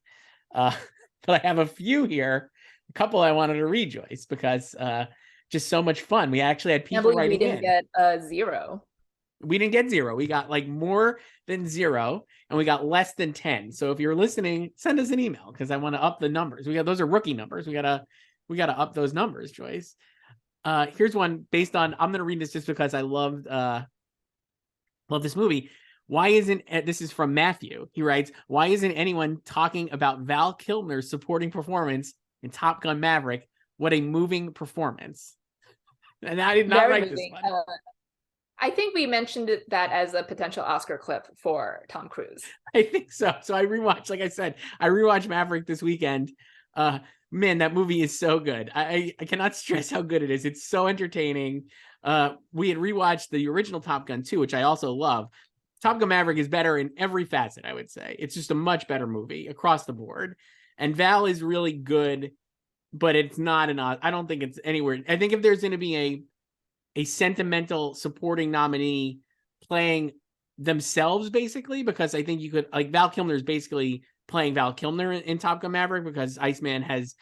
But I have a few here a couple I wanted to read, Joyce, because just so much fun. We actually had people writing we didn't get a 0. We didn't get 0. We got like more than 0, and we got less than 10. So if you're listening, send us an email because I want to up the numbers. Those are rookie numbers. We gotta up those numbers, Joyce. Here's one based on. I'm gonna read this just because I loved this movie. Why isn't this is from Matthew? He writes, "Why isn't anyone talking about Val Kilmer's supporting performance in Top Gun Maverick? What a moving performance!" And I did not write this one. I think we mentioned that as a potential Oscar clip for Tom Cruise. I think so. So I rewatched, like I said, Maverick this weekend. Man, that movie is so good. I cannot stress how good it is. It's so entertaining. We had rewatched the original Top Gun 2, which I also love. Top Gun Maverick is better in every facet, I would say. It's just a much better movie across the board. And Val is really good, but it's not I don't think it's anywhere. I think if there's going to be a sentimental supporting nominee playing themselves, basically, because I think you could, like, Val Kilmer is basically playing Val Kilmer in Top Gun Maverick because Iceman has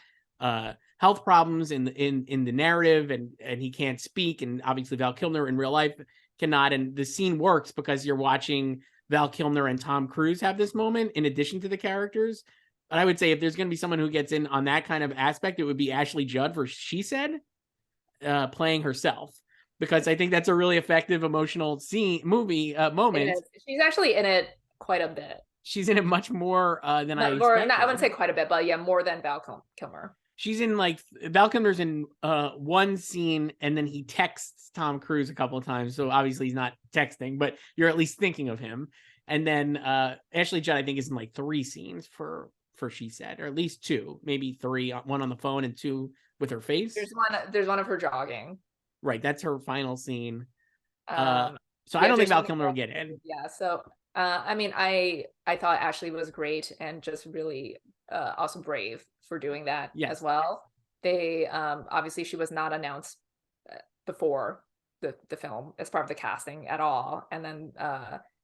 health problems in the narrative and he can't speak, and obviously Val Kilmer in real life cannot, and the scene works because you're watching Val Kilmer and Tom Cruise have this moment in addition to the characters. But I would say if there's going to be someone who gets in on that kind of aspect, it would be Ashley Judd for She Said, playing herself, because I think that's a really effective emotional moment. She's actually in it quite a bit. She's in it much more than I wouldn't say quite a bit, but yeah, more than Val Kilmer. She's in, like, Val Kilmer's in one scene, and then he texts Tom Cruise a couple of times. So obviously he's not texting, but you're at least thinking of him. And then Ashley Judd, I think, is in like 3 scenes for She Said, or at least 2, maybe 3. 1 on the phone and 2 with her face. There's one of her jogging. Right, that's her final scene. So I don't think Val Kilmer will get in. Yeah, so I mean, I thought Ashley was great and just really also brave for doing that as well. They obviously she was not announced before the film as part of the casting at all, and then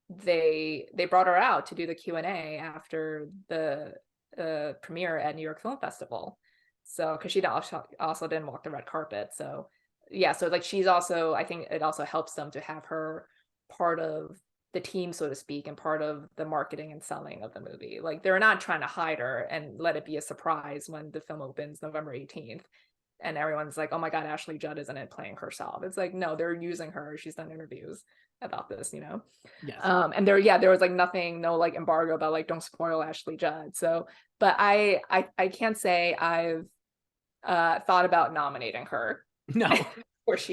they brought her out to do the Q&A after the premiere at New York Film Festival. So because she also didn't walk the red carpet, so. Yeah, so like she's also, I think it also helps them to have her part of the team, so to speak, and part of the marketing and selling of the movie. Like they're not trying to hide her and let it be a surprise when the film opens November 18th and everyone's like, oh my God, Ashley Judd isn't it playing herself. It's like, no, they're using her. She's done interviews about this, you know? Yes. And there was like nothing, no like embargo about like, don't spoil Ashley Judd. So, but I can't say I've thought about nominating her. No,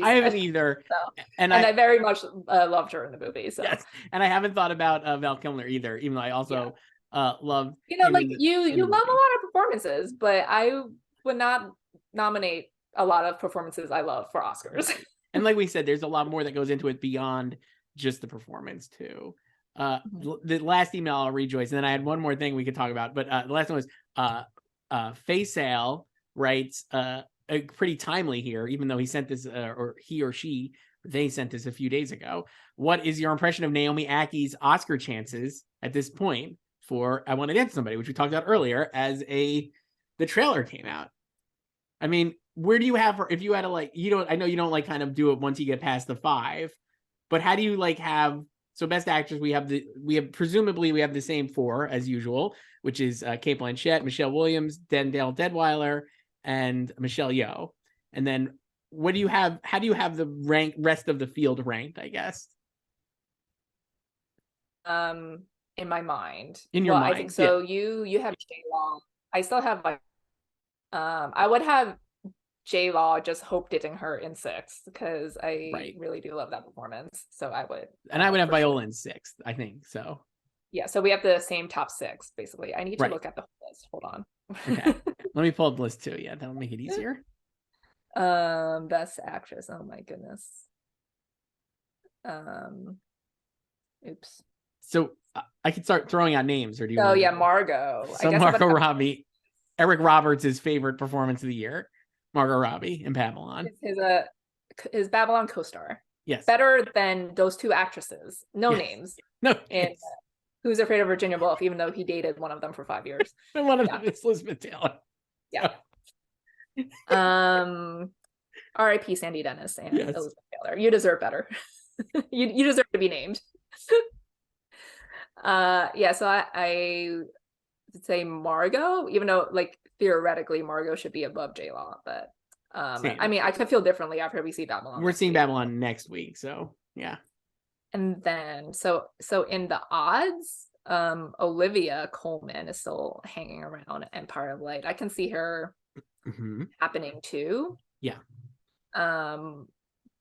I haven't either. So, and I very much loved her in the movie. So yes, and I haven't thought about Val Kilmer either, even though I also love. You know, like you love a lot of performances, but I would not nominate a lot of performances I love for Oscars. And like we said, there's a lot more that goes into it beyond just the performance too. The last email I'll read, Joyce, and then I had one more thing we could talk about, but the last one was Faisal writes. Pretty timely here, even though he sent this, or he or she, they sent this a few days ago. What is your impression of Naomi Ackie's Oscar chances at this point for I Want to Dance with Somebody, which we talked about earlier as the trailer came out? I mean, where do you have her? If you had to, like, I know you don't like kind of do it once you get past the 5, but how do you like have, so Best Actress, we have presumably we have the same 4 as usual, which is Cate Blanchett, Michelle Williams, Denzel Deadweiler, and Michelle Yeoh. And then what do you have? How do you have the rest of the field ranked, I guess? In my mind. In your mind. I think so. Yeah. You have J-Law. I still have like I would have J-Law, just hope getting her in 6th because I really do love that performance. So I would. And I would have Viola in 6th, I think. So yeah, so we have the same top 6 basically. I need to look at the whole list. Hold on. Okay. Let me pull up the list too. Yeah, that'll make it easier. Best Actress. Oh my goodness. Oops. So I could start throwing out names, or do you? Oh yeah, Margot. So Margot Robbie, Eric Roberts' favorite performance of the year, Margot Robbie in Babylon. His Babylon co-star. Yes. Better than those 2 actresses. No names. No. And Who's Afraid of Virginia Woolf, even though he dated one of them for 5 years. And one of them is Elizabeth Taylor. Yeah. R.I.P. Sandy Dennis and Yes. Elizabeth Taylor. You deserve better. you deserve to be named. Yeah, so I would say Margot, even though like theoretically Margot should be above J-Law, but Same. I mean I could feel differently after we see Babylon. We're next seeing week. Babylon next week, so yeah. And then so in the odds, Olivia Colman is still hanging around Empire of Light. I can see her happening too. Yeah.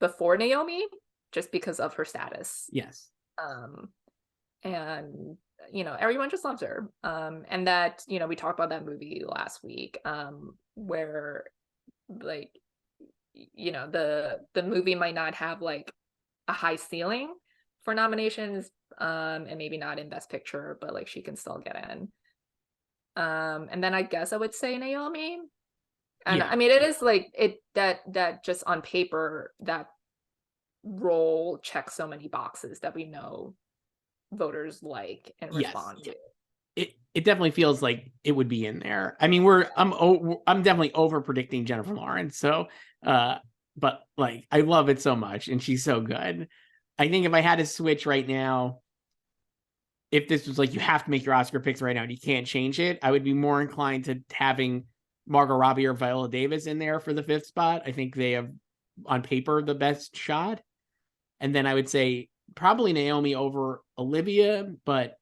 Before Naomi, just because of her status. Yes. And you know, everyone just loves her. And that, you know, we talked about that movie last week, where like, you know, the movie might not have like a high ceiling for nominations, and maybe not in Best Picture, but like she can still get in. And then I guess I would say Naomi. And yeah. I mean, it is like that just on paper, that role checks so many boxes that we know voters like and respond to. It definitely feels like it would be in there. I mean, I'm definitely over predicting Jennifer Lawrence. So, but like I love it so much, and she's so good. I think if I had to switch right now, if this was like you have to make your Oscar picks right now and you can't change it, I would be more inclined to having Margot Robbie or Viola Davis in there for the 5th spot. I think they have on paper the best shot. And then I would say probably Naomi over Olivia, but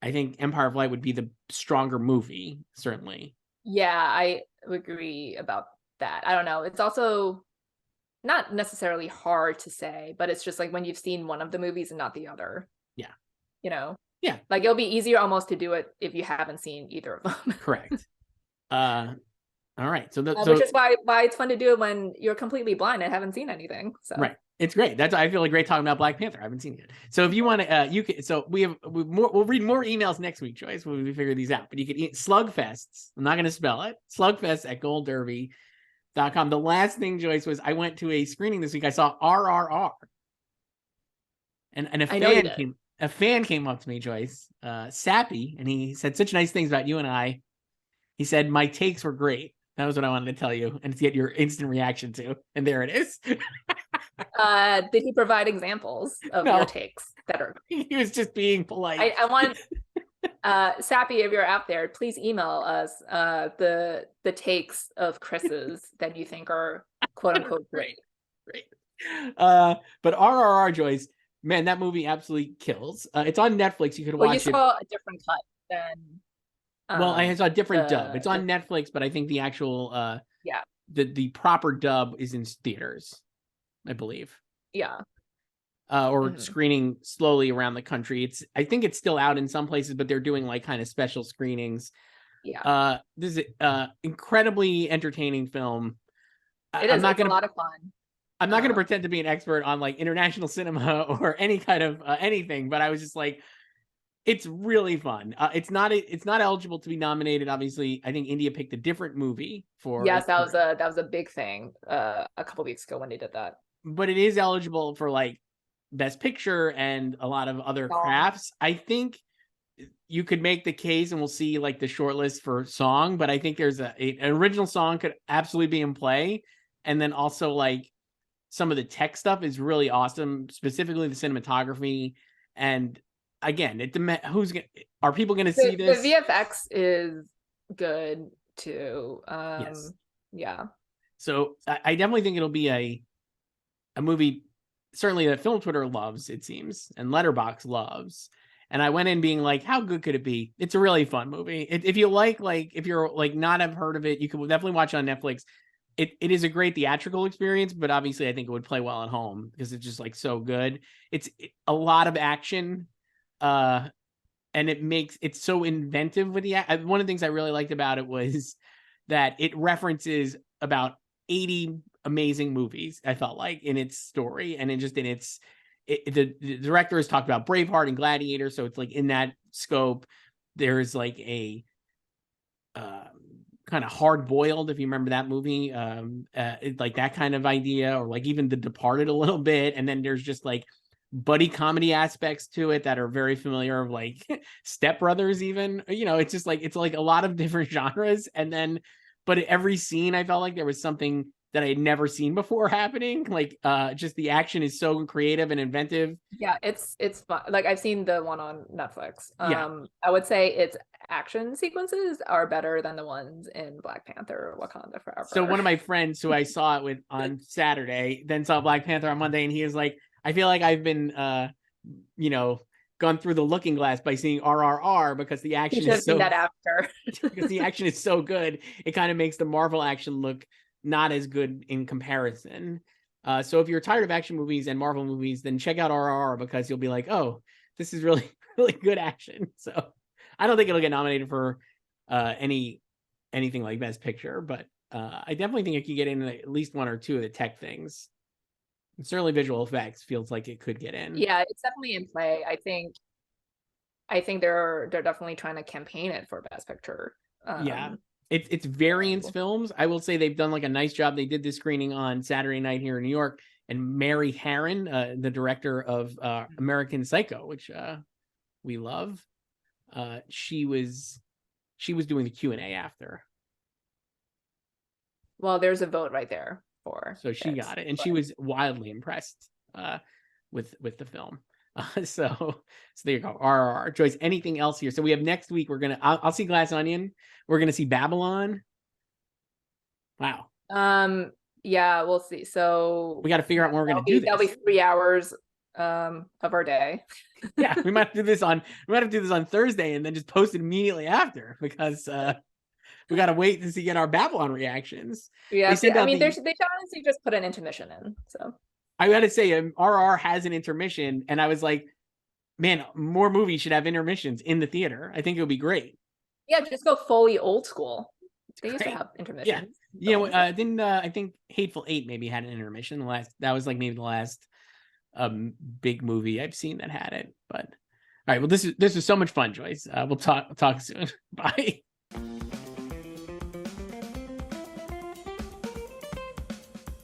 I think Empire of Light would be the stronger movie, certainly. Yeah, I agree about that. I don't know. It's also not necessarily hard to say, but it's just like when you've seen one of the movies and not the other. Yeah. You know? Yeah. Like it'll be easier almost to do it if you haven't seen either of them. Correct. All right. So which is why it's fun to do it when you're completely blind and haven't seen anything. So right. It's great. That's I feel like great talking about Black Panther. I haven't seen it. So if you want to, you can. So we'll read more emails next week, Joyce, when we figure these out. But you can eat slugfests. I'm not going to spell it. Slugfest at goldderby.com. The last thing, Joyce, was I went to a screening this week. I saw RRR, and a fan came up to me, Joyce, Sappy, and he said such nice things about you and I. He said my takes were great. That was what I wanted to tell you and to get your instant reaction to. And there it is. Did he provide examples of your takes that are? He was just being polite. I want Sappy, if you're out there, please email us the takes of Chris's that you think are quote unquote great. But RRR, Joyce, man, that movie absolutely kills. It's on Netflix. You could watch it. You saw a different cut than. Well, I saw a different dub. It's on Netflix, but I think the actual the proper dub is in theaters, I believe. Yeah. Or screening slowly around the country. I think it's still out in some places, but they're doing like kind of special screenings. Yeah. This is incredibly entertaining film. It's a lot of fun. I'm not going to pretend to be an expert on like international cinema or any kind of anything, but I was just like, it's really fun. It's not eligible to be nominated. Obviously, I think India picked a different movie for. Yes, that was a big thing a couple weeks ago when they did that. But it is eligible for like Best Picture and a lot of other crafts. I think you could make the case, and we'll see like the shortlist for song. But I think there's an original song could absolutely be in play, and then also like some of the tech stuff is really awesome, specifically the cinematography and. Again, are people going to see this? The VFX is good too. Yes. Yeah. So I definitely think it'll be a movie, certainly that Film Twitter loves, it seems, and Letterboxd loves. And I went in being like, how good could it be? It's a really fun movie. If you if you're like not have heard of it, you can definitely watch it on Netflix. It is a great theatrical experience, but obviously I think it would play well at home because it's just like so good. It's a lot of action. And it's so inventive with one of the things I really liked about it was that it references about 80 amazing movies, I felt like, in its story and the director has talked about Braveheart and Gladiator, so it's like in that scope. There's like a kind of Hard Boiled, if you remember that movie, like that kind of idea, or like even The Departed a little bit, and then there's just like buddy comedy aspects to it that are very familiar of like Step Brothers even, it's just like it's like a lot of different genres, and then but every scene I felt like there was something that I had never seen before happening. Like just the action is so creative and inventive. Yeah, it's fun. Like I've seen the one on Netflix. Yeah. I would say its action sequences are better than the ones in Black Panther or Wakanda So Forever. one of my friends who I saw it with on Saturday then saw Black Panther on Monday, and he was like, I feel like I've been gone through the looking glass by seeing RRR because the action is so that after. because the action is so good. It kind of makes the Marvel action look not as good in comparison. So if you're tired of action movies and Marvel movies, then check out RRR because you'll be like, oh, this is really, really good action. So I don't think it'll get nominated for anything like Best Picture, but I definitely think it could get in at least one or two of the tech things. And certainly visual effects feels like it could get in. Yeah, it's definitely in play. I think they're definitely trying to campaign it for Best Picture. Yeah. It's variants films. I will say they've done like a nice job. They did the screening on Saturday night here in New York, and Mary Harron, the director of American Psycho, which we love, she was doing the Q&A after. Well, there's a vote right there for. So she got it, and she was wildly impressed with the film. So there you go. RRR. Joyce, anything else here? So we have next week. I'll see Glass Onion. We're gonna see Babylon. Wow. Yeah, we'll see. So we got to figure out when we're gonna do this. That'll be 3 hours of our day. Yeah, we might have to do this on Thursday and then just post it immediately after, because we got to wait to get our Babylon reactions. Yeah, I mean, they should honestly just put an intermission in. So I got to say, RR has an intermission, and I was like, man, more movies should have intermissions in the theater. I think it would be great. Yeah, just go fully old school. They used to have intermissions. Yeah, didn't I think Hateful Eight maybe had an intermission? That was like maybe the last big movie I've seen that had it. But all right, well, this is so much fun, Joyce. We'll talk soon. Bye.